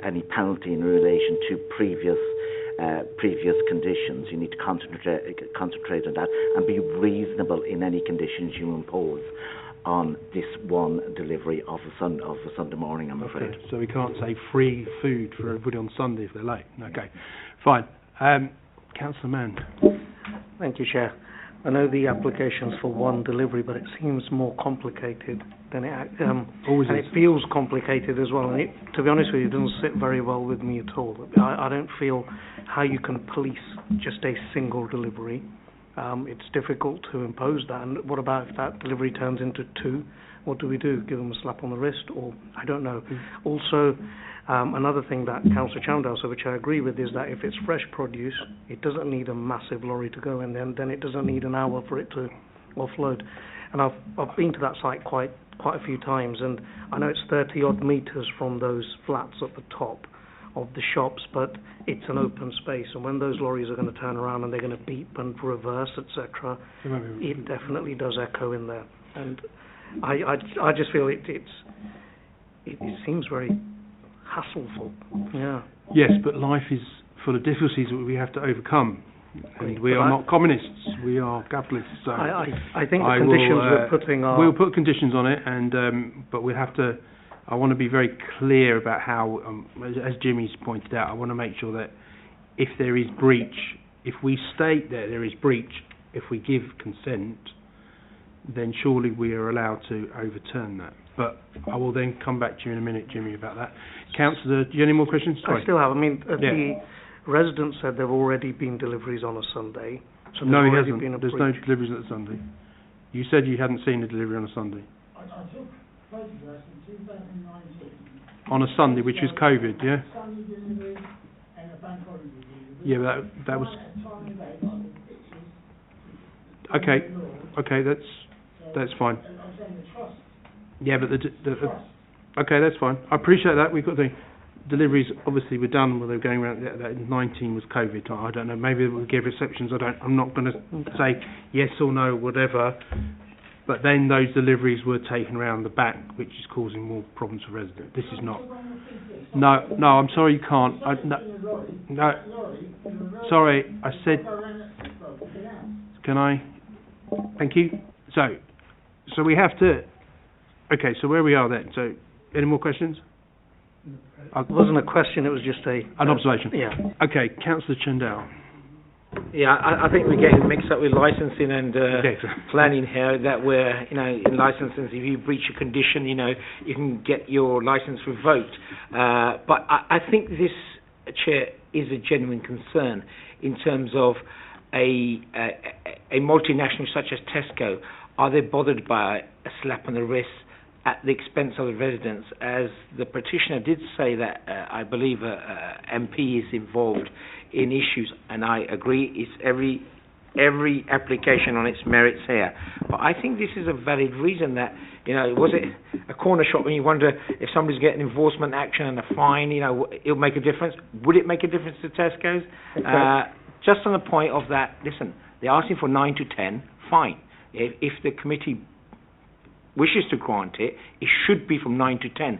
any penalty in relation to previous conditions. You need to concentrate on that and be reasonable in any conditions you impose on this one delivery of a Sunday morning, I'm afraid. Okay, so we can't say free food for everybody on Sunday if they're late. Okay, fine. Councillor Mann. Thank you, Chair. I know the application's for one delivery, but it seems more complicated than Always and is. it feels complicated as well. And it, to be honest with you, it doesn't sit very well with me at all. I don't feel how you can police just a single delivery. It's difficult to impose that. And what about if that delivery turns into two? What do we do? Give them a slap on the wrist? Or, I don't know. Also, another thing that Councillor Chandler said, which I agree with, is that if it's fresh produce, it doesn't need a massive lorry to go in, then it doesn't need an hour for it to offload. And I've been to that site quite a few times, and I know it's 30-odd metres from those flats at the top of the shops, but it's an open space, and when those lorries are going to turn around and they're going to beep and reverse, etc., it definitely does echo in there. And I just feel it seems very hassleful. Yeah. Yes, but life is full of difficulties that we have to overcome. And we are not communists, we are capitalists. So I think the conditions we're putting are... We'll put conditions on it, and but we have to... I want to be very clear about how, as Jimmy's pointed out, I want to make sure that if there is breach, if we state that there is breach, if we give consent, then surely we are allowed to overturn that. But I will then come back to you in a minute, Jimmy, about that. Councillor, do you have any more questions? I still have. I mean, the residents said there have already been deliveries on a Sunday. So no, he hasn't. There's no deliveries on a Sunday. You said you hadn't seen a delivery on a Sunday. I took photographs in 2019. On a Sunday, which was COVID, yeah? Sunday delivery and a bank holiday delivery. Yeah, but that was... Okay, that's fine. I'm saying the trust. Yeah, but okay, that's fine. I appreciate that. We've got the deliveries. Obviously, were done. Well, they were going around. That 19 was COVID. I don't know. Maybe we'll give exceptions. I'm not going to say yes or no, whatever. But then those deliveries were taken around the back, which is causing more problems for residents. This is not. No, I'm sorry, you can't. No. Sorry, I said. Can I? Thank you. So we have to. Okay, so where we are then. So, any more questions? It wasn't a question, it was just an observation. Yeah. Okay, Councillor Chandel. Yeah, I think we're getting mixed up with licensing and planning here, that we're, in licensing, if you breach a condition, you can get your license revoked. But I think this, Chair, is a genuine concern in terms of a multinational such as Tesco. Are they bothered by a slap on the wrist at the expense of the residents? As the petitioner did say that I believe MP is involved in issues, and I agree, it's every application on its merits here. But I think this is a valid reason that, was it a corner shop when you wonder if somebody's getting enforcement action and a fine, it'll make a difference. Would it make a difference to Tesco's? Okay. Just on the point of that, listen, they're asking for 9 to 10, fine. If the committee wishes to grant it, it should be from 9 to 10.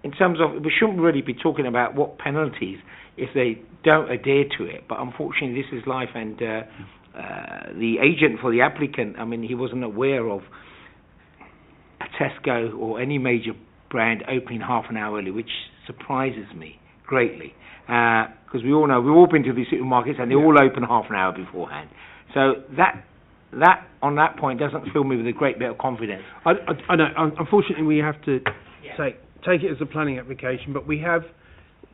In terms of, we shouldn't really be talking about what penalties if they don't adhere to it, but unfortunately this is life, and the agent for the applicant, he wasn't aware of a Tesco or any major brand opening half an hour early, which surprises me greatly, because we all know, we've all been to these supermarkets and they all open half an hour beforehand. So that on that point doesn't fill me with a great bit of confidence. I know. Unfortunately, we have to take it as a planning application, but we have,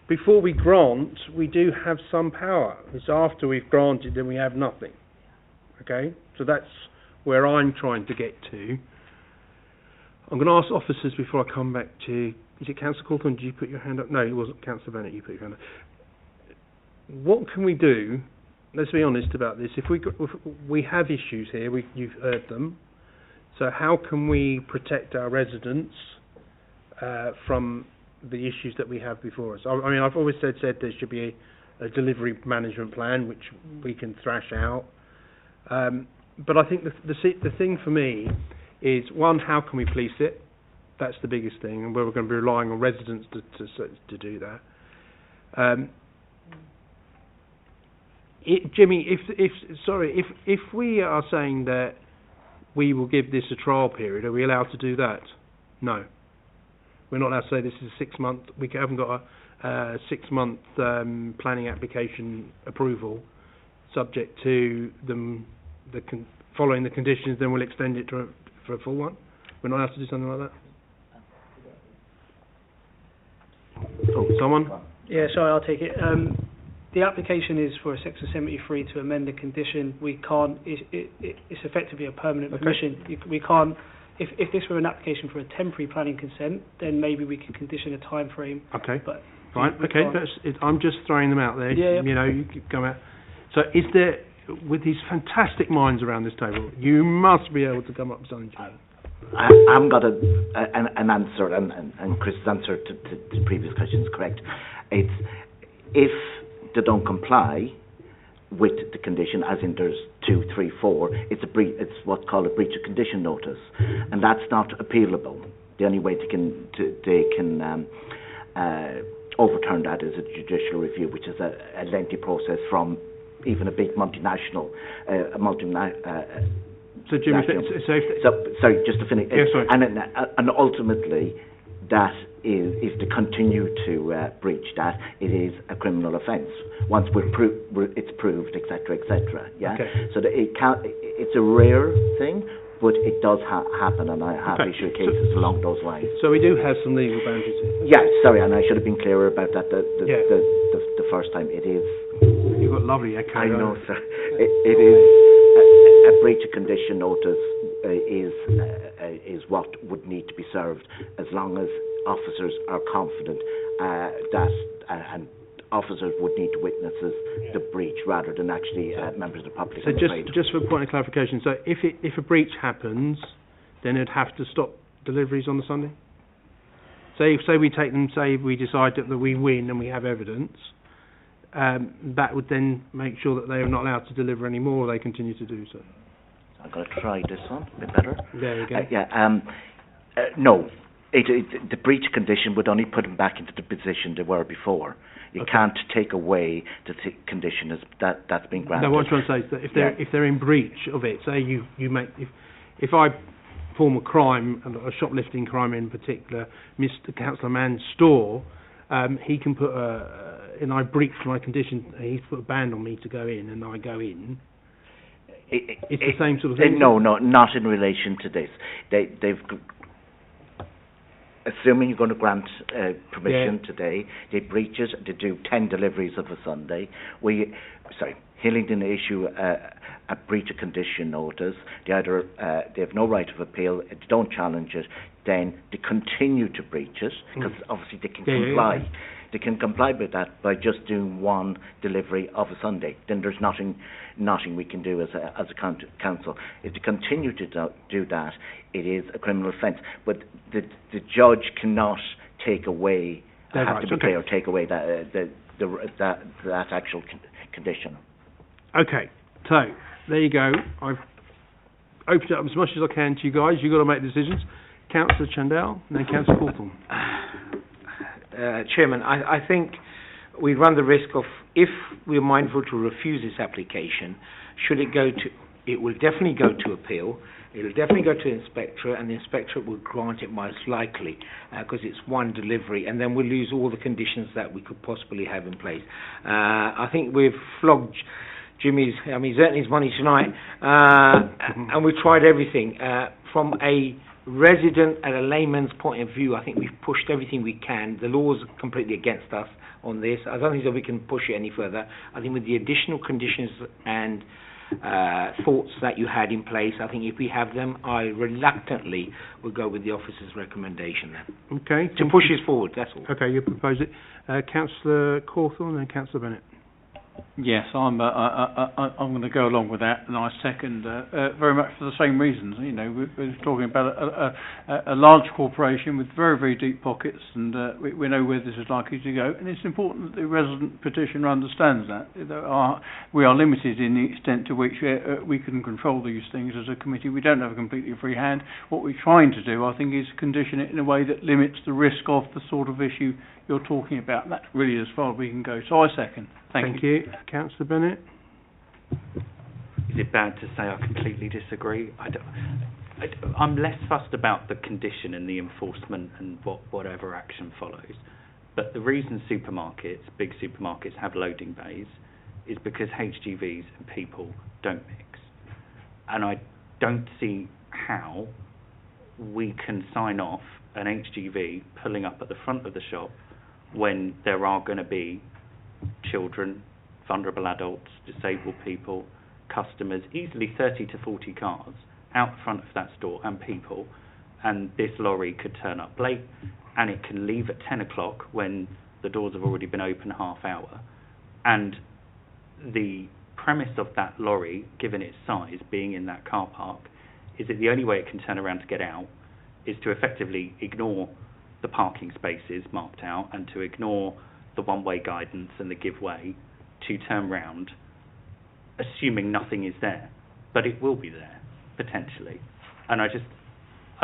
before we grant, we do have some power. It's after we've granted, then we have nothing. Okay? So that's where I'm trying to get to. I'm going to ask officers before I come back to... Is it Councillor Cawthorne? Did you put your hand up? No, it wasn't Councillor Bennett. You put your hand up. What can we do? Let's be honest about this. If we have issues here, you've heard them. So how can we protect our residents from the issues that we have before us? I've always said there should be a delivery management plan which we can thrash out. But I think the thing for me is, one, how can we police it? That's the biggest thing, and where we're going to be relying on residents to do that. Jimmy, if we are saying that we will give this a trial period, are we allowed to do that? No. We're not allowed to say this is a 6 month, we haven't got a 6 month planning application approval subject to them following the conditions, then we'll extend it for a full one? We're not allowed to do something like that? Oh, someone? Yeah, sorry, I'll take it. The application is for a Section 73 to amend the condition. We can't, it's effectively a permanent permission. We can't, if this were an application for a temporary planning consent, then maybe we could condition a time frame. Okay, but fine. Okay, I'm just throwing them out there. Yeah. You know, you could go out. So is there, with these fantastic minds around this table, you must be able to come up with something. I haven't got an answer, and Chris's answer to previous questions is correct. It's if they don't comply with the condition, as in there's 2, 3, 4, it's what's called a breach of condition notice, and that's not appealable. The only way they can overturn that is a judicial review, which is a lengthy process from even a big multinational, So Jimmy, sorry, just to finish. Yeah, sorry. And ultimately, that is, if they continue to breach that, it is a criminal offence. Once it's proved, etc., etc. Yeah. Okay. So that it's a rare thing, but it does happen, and I have issued cases along those lines. So we do have some legal boundaries here. Yeah, sorry, and I should have been clearer about that the first time. It is. You've got lovely echo. I know, sir. It is. A breach of condition notice is what would need to be served, as long as officers are confident and officers would need to witness the breach rather than actually members of the public. So just for a point of clarification, so if a breach happens, then it'd have to stop deliveries on the Sunday? Say we take them, say we decide that we win and we have evidence, that would then make sure that they are not allowed to deliver anymore, or they continue to do so. I'm going to try this one a bit better. There you go. No, the breach condition would only put them back into the position they were before. You can't take away the condition that's been granted. No, what I'm trying to say is that if they're in breach of it, say you make if I form a crime, a shoplifting crime in particular, Mr. Councillor Mann's store, he can put and I breach my condition, he's put a ban on me to go in, and I go in. It's the same sort of thing? No, not in relation to this. They've assuming you're going to grant permission today, they breach it, they do 10 deliveries of a Sunday. Hillingdon issue a breach of condition notice. They have no right of appeal, they don't challenge it, then they continue to breach it, because obviously they can comply. Yeah. They can comply with that by just doing one delivery of a Sunday. Then there's nothing we can do as a council. If they continue to do that, it is a criminal offence. But the judge cannot take away, take away that actual condition. Okay, so there you go. I've opened it up as much as I can to you guys. You've got to make decisions. Councillor Chandel, and then Councillor Hawthorne. Chairman, I think we run the risk of, if we're mindful to refuse this application, it will definitely go to appeal, it will definitely go to the inspectorate, and the inspectorate will grant it most likely, because it's one delivery, and then we'll lose all the conditions that we could possibly have in place. I think we've flogged Jimmy's, he's earning his money tonight, and we've tried everything. From a resident and a layman's point of view, I think we've pushed everything we can. The law's completely against us on this. I don't think that we can push it any further. I think with the additional conditions and thoughts that you had in place, I think if we have them, I reluctantly will go with the officer's recommendation then. Okay. To push this forward, that's all. Okay, you propose it. Councillor Cawthorne and Councillor Bennett. Yes, I'm going to go along with that, and I second very much for the same reasons. You know, we're talking about a large corporation with very, very deep pockets, and we know where this is likely to go. And it's important that the resident petitioner understands that. We are limited in the extent to which we can control these things as a committee. We don't have a completely free hand. What we're trying to do, I think, is condition it in a way that limits the risk of the sort of issue you're talking about. And that's really as far as we can go. So I second. Thank you. Councillor Bennett? Is it bad to say I completely disagree? I'm less fussed about the condition and the enforcement and whatever action follows. But the reason big supermarkets have loading bays is because HGVs and people don't mix. and I don't see how we can sign off an HGV pulling up at the front of the shop when there are going to be children, vulnerable adults, disabled people, customers, easily 30 to 40 cars out front of that store and people, and this lorry could turn up late and it can leave at 10 o'clock when the doors have already been open half hour. And the premise of that lorry, given its size, being in that car park, is that the only way it can turn around to get out is to effectively ignore the parking spaces marked out and to ignore the one-way guidance and the give way to turn round, assuming nothing is there. But it will be there, potentially. And I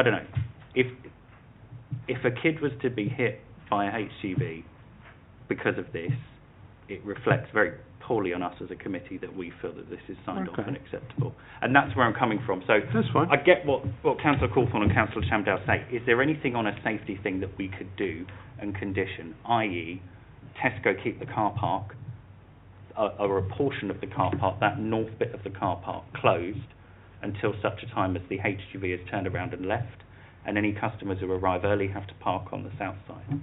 don't know, if a kid was to be hit by a HGV because of this, it reflects very poorly on us as a committee that we feel that this is signed off and acceptable. And that's where I'm coming from. So that's fine. I get what Councillor Cawthorne and Councillor Shamdale say. Is there anything on a safety thing that we could do and condition, i.e. Tesco keep the car park, or a portion of the car park, that north bit of the car park, closed until such a time as the HGV has turned around and left, and any customers who arrive early have to park on the south side?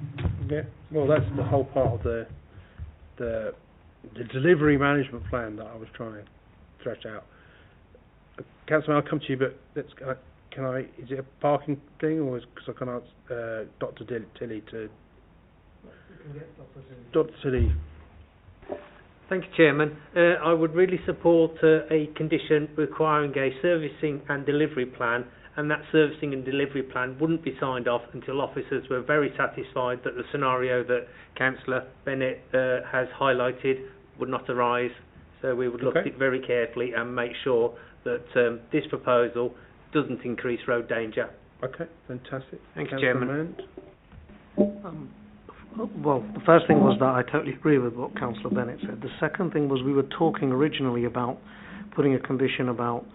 Yeah, well, that's the whole part of the delivery management plan that I was trying to thresh out. Councillor, I'll come to you, but is it a parking thing, or because I can ask Dr. Tilley to... Dr. Tilley. Thank you, Chairman. I would really support a condition requiring a servicing and delivery plan, and that servicing and delivery plan wouldn't be signed off until officers were very satisfied that the scenario that Councillor Bennett has highlighted would not arise. So we would look at it very carefully and make sure that this proposal doesn't increase road danger. Okay, fantastic. Thank you, Chairman. Well, the first thing was that I totally agree with what Councillor Bennett said. The second thing was we were talking originally about putting a condition about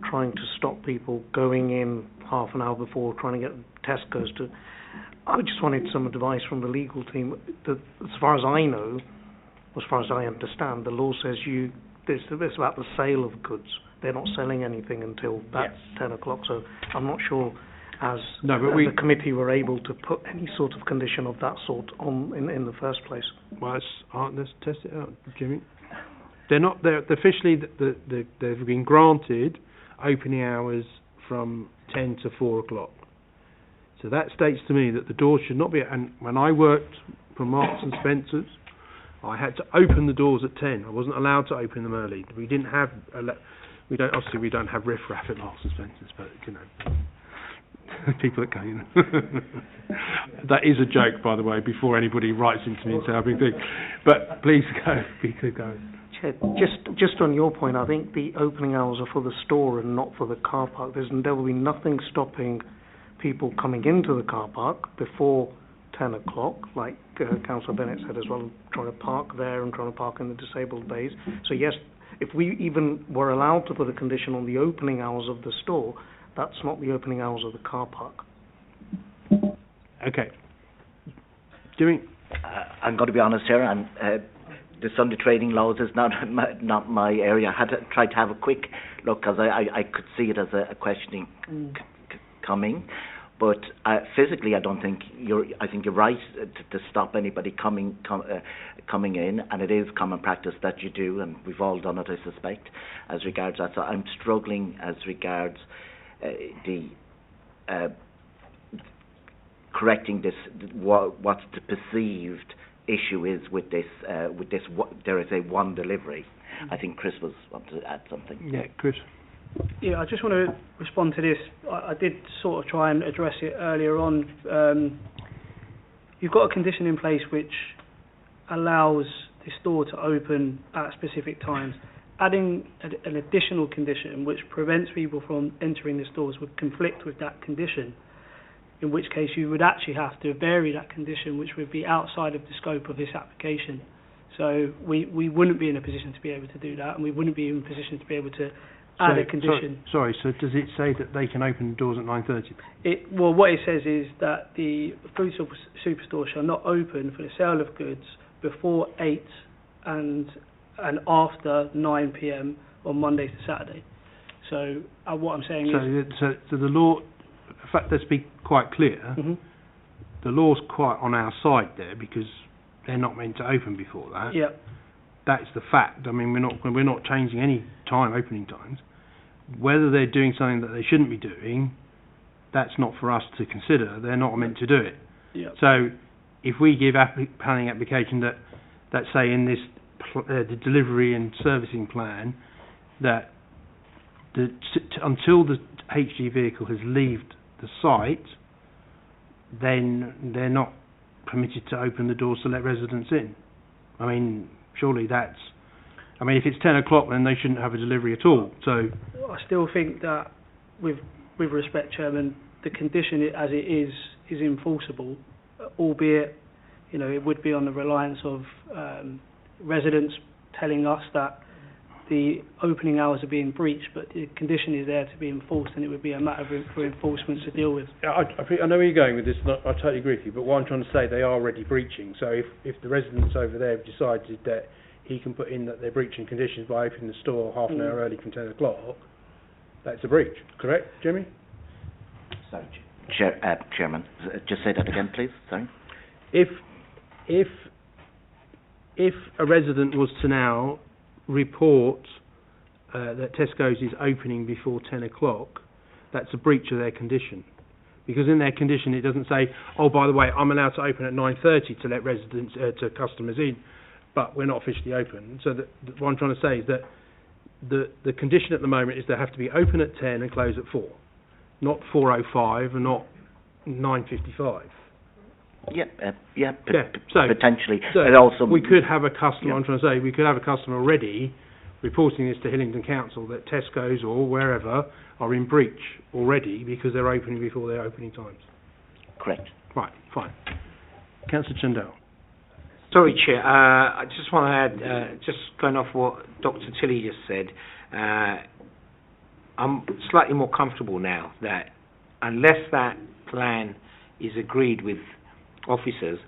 trying to stop people going in half an hour before, trying to get Tesco's to... I just wanted some advice from the legal team. As far as I know, as far as I understand, the law says it's about the sale of goods. They're not selling anything until that's 10 o'clock, so I'm not sure as the committee were able to put any sort of condition of that sort on in the first place. Well, let's test it out, Jimmy. They're officially, they've been granted opening hours from 10 to 4 o'clock. So that states to me that the doors should not be, and when I worked for Marks and Spencer's, I had to open the doors at 10. I wasn't allowed to open them early. We didn't have, we don't have riff-raff at Marks and Spencer's, but you know, people that go in. That is a joke, by the way, before anybody writes into me and says, I've been thinking. But please go, keep going. Chair, just on your point, I think the opening hours are for the store and not for the car park. There will be nothing stopping people coming into the car park before 10 o'clock, like Councillor Bennett said as well, trying to park there and trying to park in the disabled bays. So yes, if we even were allowed to put a condition on the opening hours of the store, that's not the opening hours of the car park. Okay. Jimmy? I'm going to be honest here, the Sunday trading laws is not my area. I had to try to have a quick look because I could see it as a questioning coming. But physically, I don't think I think you're right to stop anybody coming in, and it is common practice that you do, and we've all done it, I suspect, as regards that. So I'm struggling as regards the correcting this. What's the perceived issue is with this. There is a one delivery. I think Chris wanted to add something. Yeah, Chris. Yeah, I just want to respond to this. I did sort of try and address it earlier on. You've got a condition in place which allows the store to open at specific times. Adding an additional condition which prevents people from entering the stores would conflict with that condition, in which case you would actually have to vary that condition, which would be outside of the scope of this application. So we wouldn't be in a position to be able to do that, and we wouldn't be in a position to be able to add a condition. Sorry, so does it say that they can open the doors at 9:30? Well, what it says is that the food superstore shall not open for the sale of goods before 8 and after 9 p.m. on Monday to Saturday. So what I'm saying is... So the law, in fact, let's be quite clear, the law's quite on our side there because they're not meant to open before that. Yeah. That's the fact. I mean, we're not changing any opening times. Whether they're doing something that they shouldn't be doing, that's not for us to consider. They're not meant to do it. Yeah. So if we give planning application that say in this the delivery and servicing plan that until the HG vehicle has left the site, then they're not permitted to open the doors to let residents in. I mean, surely that's... I mean, if it's 10 o'clock, then they shouldn't have a delivery at all. So I still think that, with respect, Chairman, the condition as it is enforceable, albeit, it would be on the reliance of residents telling us that the opening hours are being breached, but the condition is there to be enforced, and it would be a matter for enforcement to deal with. I know where you're going with this, and I totally agree with you, but what I'm trying to say, they are already breaching. So if the residents over there have decided that he can put in that they're breaching conditions by opening the store half an hour early from 10 o'clock, that's a breach, correct, Jimmy? Sorry, Chairman, just say that again, please. Sorry. If a resident was to now report that Tesco's is opening before 10 o'clock, that's a breach of their condition. Because in their condition it doesn't say, oh, by the way, I'm allowed to open at 9:30 to let residents, to customers in, but we're not officially open. So what I'm trying to say is that the condition at the moment is they have to be open at 10 and close at 4, not 4:05 and not 9:55. Potentially. So and also we could have a customer. I'm trying to say we could have a customer already reporting this to Hillingdon Council that Tesco's or wherever are in breach already because they're opening before their opening times. Correct. Right. Fine. Councillor Chandel. Sorry, Chair. I just want to add, just going off what Dr. Tilley just said, I'm slightly more comfortable now that unless that plan is agreed with officers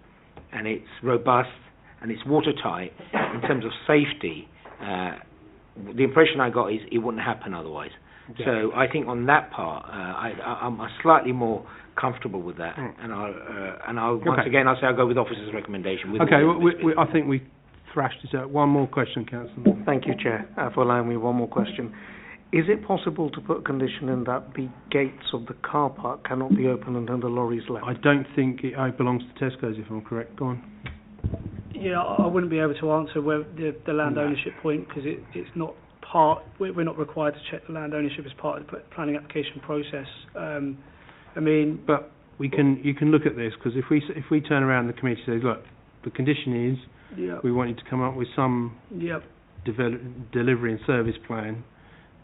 and it's robust and it's watertight in terms of safety, the impression I got is it wouldn't happen otherwise. Yeah. So I think on that part, I'm slightly more comfortable with that, and I'll once again I'll go with officers' recommendation. With I think we thrashed this out. One more question, Councillor. Thank you, Chair, for allowing me one more question. Is it possible to put a condition in that the gates of the car park cannot be opened until the lorries left? I don't think it belongs to Tesco's, if I'm correct. Go on. Yeah, I wouldn't be able to answer where the land ownership point, because it's not part. We're not required to check the land ownership as part of the planning application process. But you can look at this, because if we turn around and the committee says, look, the condition is we want you to come up with some delivery and service plan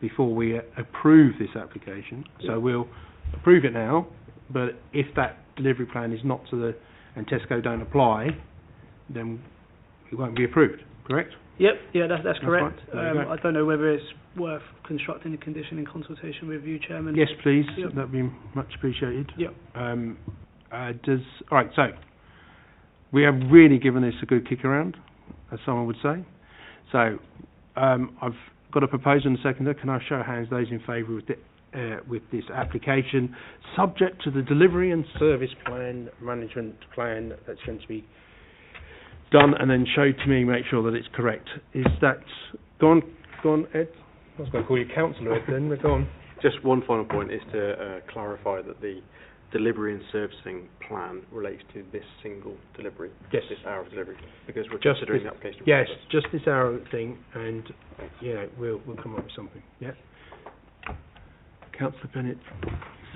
before we approve this application. So we'll approve it now, but if that delivery plan is not and Tesco don't apply, then it won't be approved, correct? Yep, that's correct. Right. I don't know whether it's worth constructing a condition in consultation with you, Chairman. Yes, please. That would be much appreciated. Yep. Alright, so we have really given this a good kick around, as someone would say. So I've got a proposer and a seconder. Can I show of hands those in favour with this application, subject to the delivery and service plan, management plan that's going to be done, and then show to me, make sure that it's correct. Is that... Go on, Ed. I was going to call you Councillor Ed then, but go on. Just one final point is to clarify that the delivery and servicing plan relates to this single delivery, this hour of delivery, because we're considering the application. Yes, just this hour thing, and we'll come up with something. Yeah. Councillor Bennett.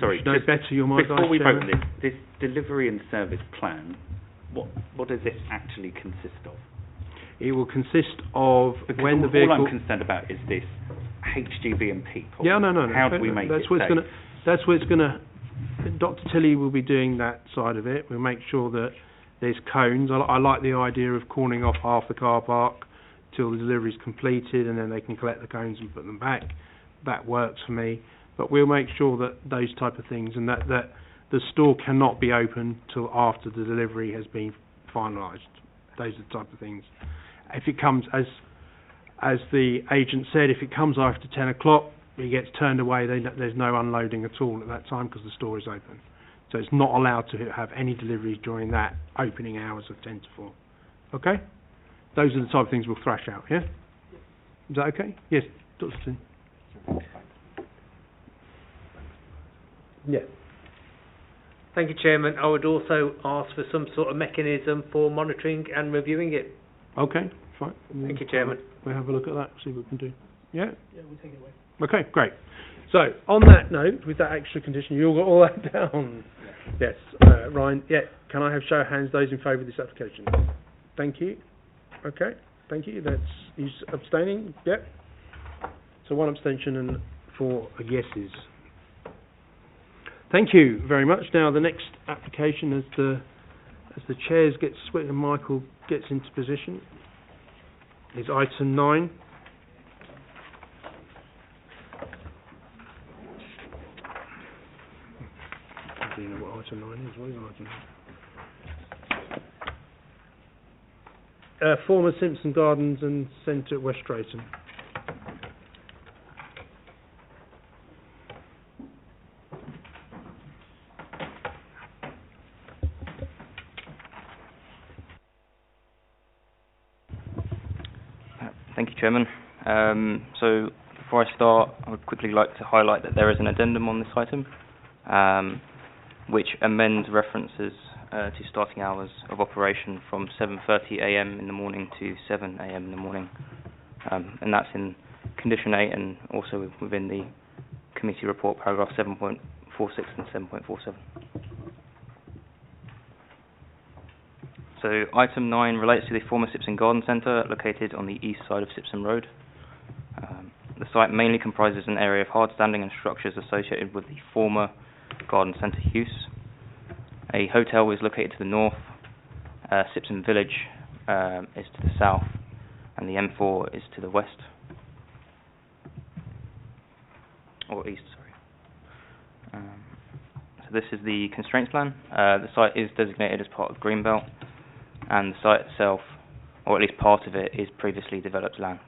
Sorry, no better. You're my before we Chairman. vote this delivery and service plan, what does it actually consist of? It will consist of because when the vehicle. All I'm concerned about is this HGV and people. Yeah, no. How do we make it safe? That's what it's going to. Dr. Tilley will be doing that side of it. We'll make sure that there's cones. I like the idea of cornering off half the car park till the delivery is completed, and then they can collect the cones and put them back. That works for me. But we'll make sure that those type of things, and that the store cannot be open till after the delivery has been finalised. Those are the type of things. If it comes, as the agent said, if it comes after 10 o'clock, it gets turned away. There's no unloading at all at that time because the store is open. So it's not allowed to have any deliveries during that opening hours of 10 to 4. Okay? Those are the type of things we'll thrash out, yeah? Is that okay? Yes, Dr. Sutton. Yeah. Thank you, Chairman. I would also ask for some sort of mechanism for monitoring and reviewing it. Okay, fine. Thank you, Chairman. We'll have a look at that, see what we can do. Yeah? Yeah, we'll take it away. Okay, great. So, on that note, with that extra condition, you all got all that down? Yes. Ryan, yeah, can I have show of hands those in favour of this application? Thank you. Okay, thank you. He's abstaining? Yep. So 1 abstention and 4 yeses. Thank you very much. Now the next application, as the chairs get split and Michael gets into position, is item 9. Do you know what item 9 is? What is item 9? Former Simpson Gardens and Centre at West Drayton. Thank you, Chairman. So before I start, I would quickly like to highlight that there is an addendum on this item, which amends references to starting hours of operation from 7:30 a.m. in the morning to 7 a.m. in the morning, and that's in Condition 8 and also within the committee report, paragraph 7.46 and 7.47. So item 9 relates to the former Sipson Garden Centre located on the east side of Sipson Road. The site mainly comprises an area of hard standing and structures associated with the former garden centre use. A hotel is located to the north, Sipson Village is to the south, and the M4 is to the west. Or east, sorry. So this is the constraints plan. The site is designated as part of Greenbelt, and the site itself, or at least part of it, is previously developed land.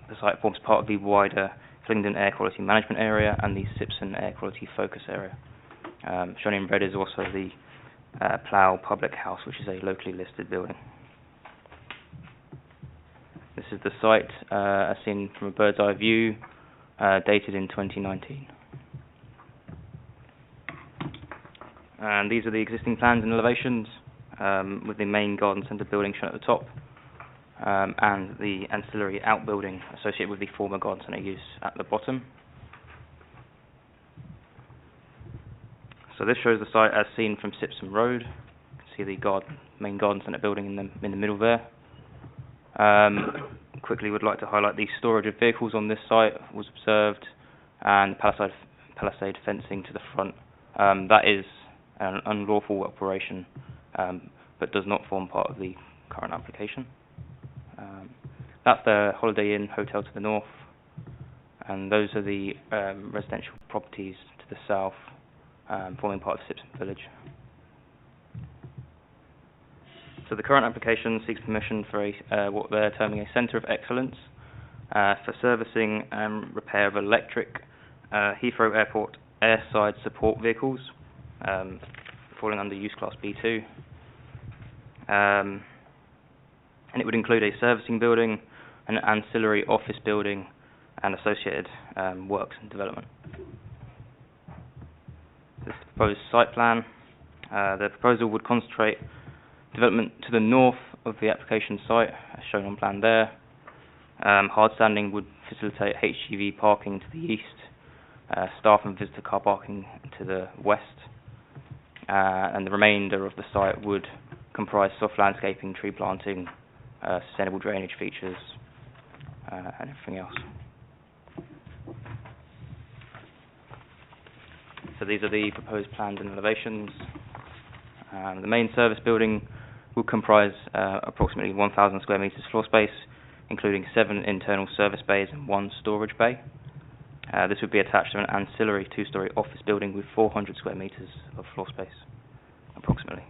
The site forms part of the wider Hillingdon Air Quality Management Area and the Sipson Air Quality Focus Area. Shown in red is also the Plough Public House, which is a locally listed building. This is the site as seen from a bird's eye view, dated in 2019. And these are the existing plans and elevations, with the main garden centre building shown at the top, and the ancillary outbuilding associated with the former garden centre use at the bottom. So this shows the site as seen from Sipson Road. You can see the main garden centre building in the middle there. Quickly would like to highlight the storage of vehicles on this site was observed, and the palisade fencing to the front. That is an unlawful operation, but does not form part of the current application. That's the Holiday Inn Hotel to the north, and those are the residential properties to the south, forming part of Sipson Village. So the current application seeks permission for what they're terming a centre of excellence for servicing and repair of electric Heathrow Airport airside support vehicles, falling under use class B2. And it would include a servicing building, an ancillary office building, and associated works and development. This is the proposed site plan. The proposal would concentrate development to the north of the application site, as shown on plan there. Hard standing would facilitate HGV parking to the east, staff and visitor car parking to the west, and the remainder of the site would comprise soft landscaping, tree planting, sustainable drainage features, and everything else. So these are the proposed plans and elevations. The main service building will comprise approximately 1,000 square metres floor space, including 7 internal service bays and 1 storage bay. This would be attached to an ancillary 2-storey office building with 400 square metres of floor space, approximately.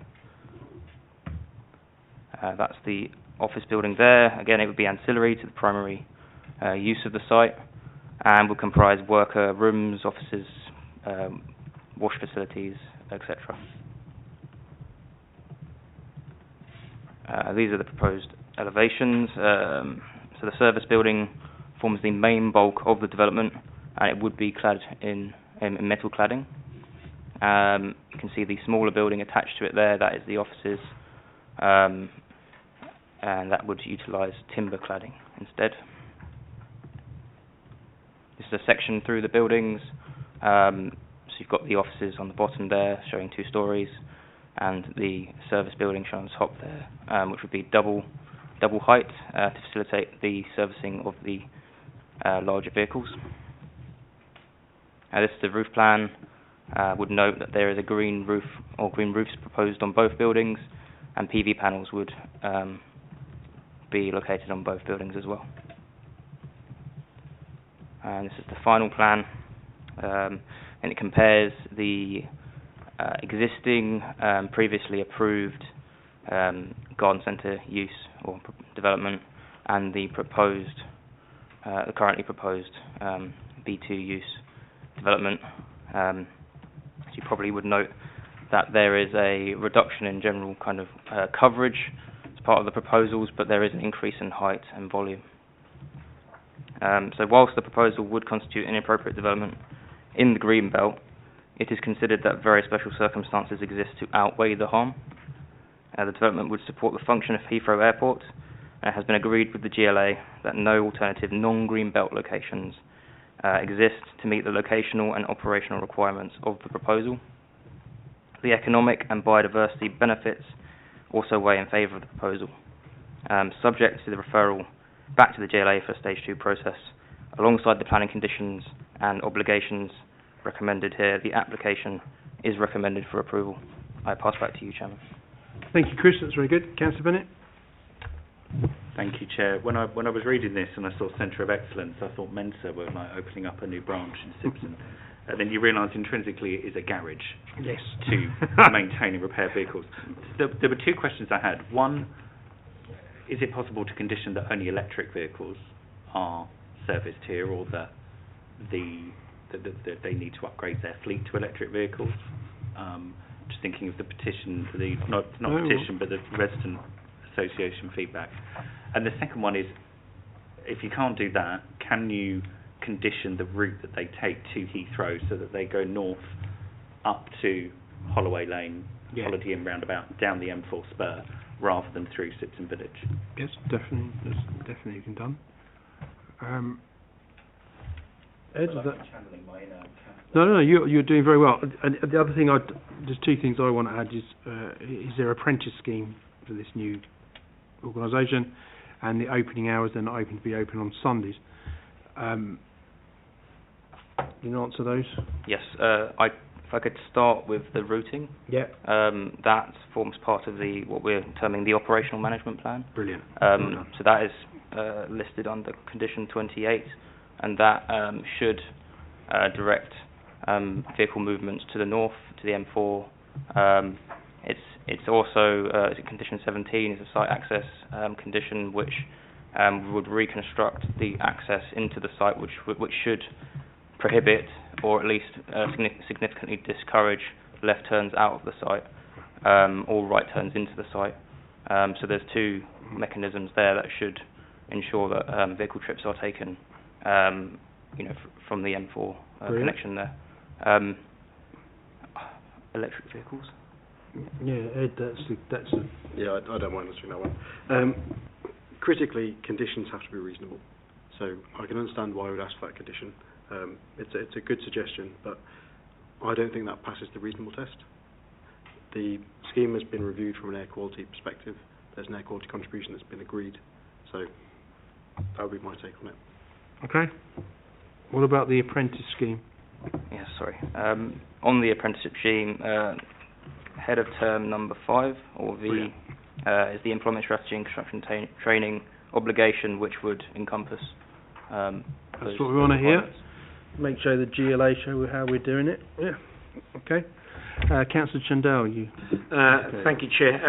That's the office building there. Again, it would be ancillary to the primary use of the site, and would comprise worker rooms, offices, wash facilities, etc. These are the proposed elevations. So the service building forms the main bulk of the development, and it would be clad in metal cladding. You can see the smaller building attached to it there. That is the offices, and that would utilise timber cladding instead. This is a section through the buildings. So you've got the offices on the bottom there, showing 2 stories, and the service building shown on top there, which would be double height to facilitate the servicing of the larger vehicles. This is the roof plan. Would note that there is a green roof or green roofs proposed on both buildings, and PV panels would be located on both buildings as well. And this is the final plan, and it compares the existing previously approved garden centre use or development and the proposed, the currently proposed B2 use development. You probably would note that there is a reduction in general kind of coverage as part of the proposals, but there is an increase in height and volume. So whilst the proposal would constitute inappropriate development in the green belt, it is considered that very special circumstances exist to outweigh the harm. The development would support the function of Heathrow Airport, and it has been agreed with the GLA that no alternative non-green belt locations exist to meet the locational and operational requirements of the proposal. The economic and biodiversity benefits also weigh in favour of the proposal. Subject to the referral back to the GLA for Stage 2 process, alongside the planning conditions and obligations recommended here, the application is recommended for approval. I pass back to you, Chairman. Thank you, Chris. That's very good. Councillor Bennett. Thank you, Chair. When I was reading this and I saw Centre of Excellence, I thought Mensa were like opening up a new branch in Simpson. And then you realise intrinsically it is a garage yes. to maintain and repair vehicles. There were 2 questions I had. One, is it possible to condition that only electric vehicles are serviced here, or that they need to upgrade their fleet to electric vehicles? Just thinking of the petition, not petition, but the resident association feedback. And the second one is, if you can't do that, can you condition the route that they take to Heathrow so that they go north up to Holloway Lane, Holiday Inn roundabout, down the M4 spur, rather than through Sipton Village? Yes, definitely. That's definitely been done. Ed, No, you're doing very well. And the other thing, there's 2 things I want to add is there apprentice scheme for this new organisation, and the opening hours, they're not open to be open on Sundays. You answer those? Yes. If I could start with the routing. Yeah. That forms part of what we're terming the operational management plan. Brilliant. So that is listed under condition 28, and that should direct vehicle movements to the north, to the M4. It's also condition 17 is a site access condition which would reconstruct the access into the site, which should prohibit or at least significantly discourage left turns out of the site or right turns into the site. So there's 2 mechanisms there that should ensure that vehicle trips are taken from the M4 connection there. Electric vehicles? Yeah, Ed, that's Yeah, I don't mind answering that one. Critically, conditions have to be reasonable. So I can understand why I would ask for that condition. It's a good suggestion, but I don't think that passes the reasonable test. The scheme has been reviewed from an air quality perspective. There's an air quality contribution that's been agreed. So that would be my take on it. Okay. What about the apprentice scheme? Yes, sorry. On the apprenticeship scheme, head of term number 5, or V, is the employment strategy and construction training obligation, which would encompass. That's what we want to hear. Make sure the GLA show how we're doing it. Yeah. Okay. Councillor Chandel, you. Thank you, Chair.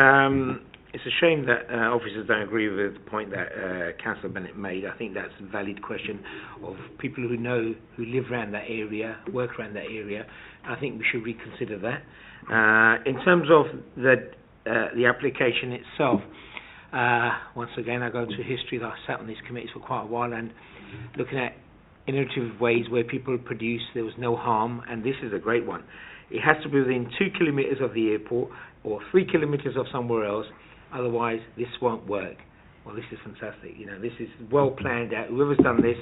it's a shame that officers don't agree with the point that Councillor Bennett made. I think that's a valid question of people who live around that area, work around that area. I think we should reconsider that. In terms of the application itself, once again, I go into history that I sat on these committees for quite a while and looking at innovative ways where people produce, there was no harm, and this is a great one. It has to be within 2 kilometres of the airport or 3 kilometres of somewhere else, otherwise this won't work. Well, this is fantastic. You know, this is well planned out. Whoever's done this,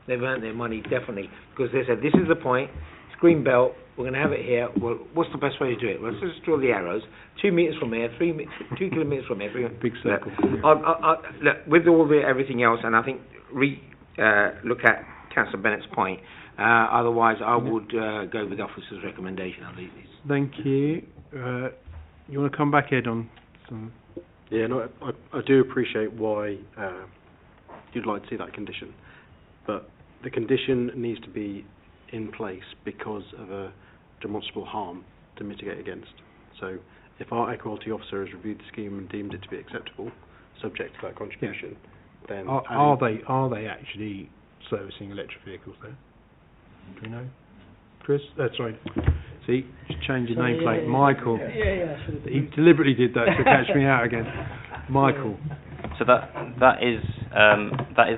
they've earned their money, definitely, because they said, this is the point, it's green belt, we're going to have it here. Well, what's the best way to do it? Well, let's just draw the arrows, 2 metres from here, 2 kilometres from here. Big circle. Look, with everything else, and I think look at Councillor Bennett's point. Otherwise, I would go with the officer's recommendation. I'll leave these. Thank you. You want to come back, Ed, on some? Yeah, no, I do appreciate why you'd like to see that condition, but the condition needs to be in place because of a demonstrable harm to mitigate against. So, if our air quality officer has reviewed the scheme and deemed it to be acceptable, subject to that contribution, then are they actually servicing electric vehicles there? Do you know, Chris? Sorry. See, just change your nameplate. Michael. He deliberately did that to catch me out again. Michael. So that is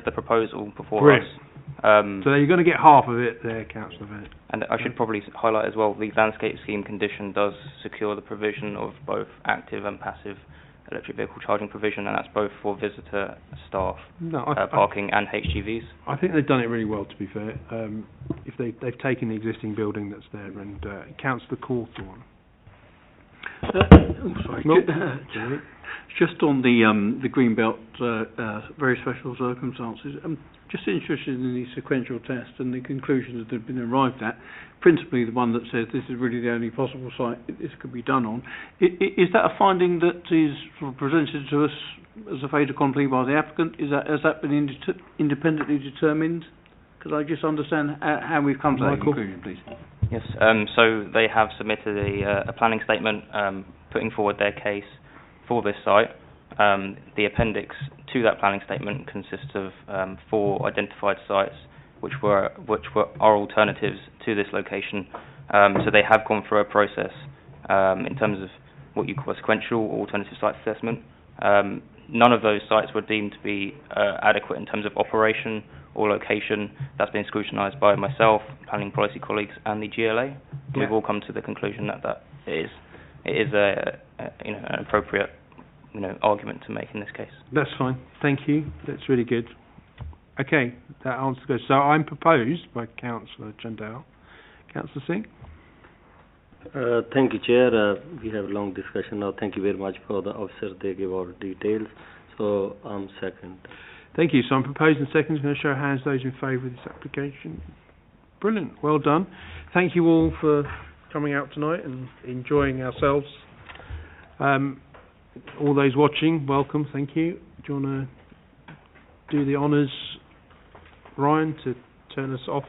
the proposal before Brilliant. us. So you're going to get half of it there, Councillor Bennett. And I should probably highlight as well, the landscape scheme condition does secure the provision of both active and passive electric vehicle charging provision, and that's both for visitor, staff, parking and HGVs. I think they've done it really well, to be fair. If they've taken the existing building that's there, and Councillor Cawthorne. Sorry. Just on the Greenbelt very special circumstances, I'm just interested in the sequential test and the conclusions that have been arrived at, principally the one that says this is really the only possible site this could be done on. Is that a finding that is sort of presented to us as a fait accompli by the applicant? Has that been independently determined? Could I just understand how we've come to that conclusion, please? Yes, so they have submitted a planning statement putting forward their case for this site. The appendix to that planning statement consists of 4 identified sites which were our alternatives to this location. So they have gone through a process in terms of what you call a sequential alternative site assessment. None of those sites were deemed to be adequate in terms of operation or location. That's been scrutinised by myself, planning policy colleagues, and the GLA. Yeah. We've all come to the conclusion that it is an appropriate argument to make in this case. That's fine. Thank you. That's really good. Okay, that answer goes. So I'm proposed by Councillor Chandal. Councillor Singh? Thank you, Chair. We have a long discussion now. Thank you very much for the officers. They give all details. So I'm second. Thank you. So I'm proposing second. I'm going to show hands those in favour of this application. Brilliant. Well done. Thank you all for coming out tonight and enjoying ourselves. All those watching, welcome. Thank you. Do you want to do the honours, Ryan, to turn us off?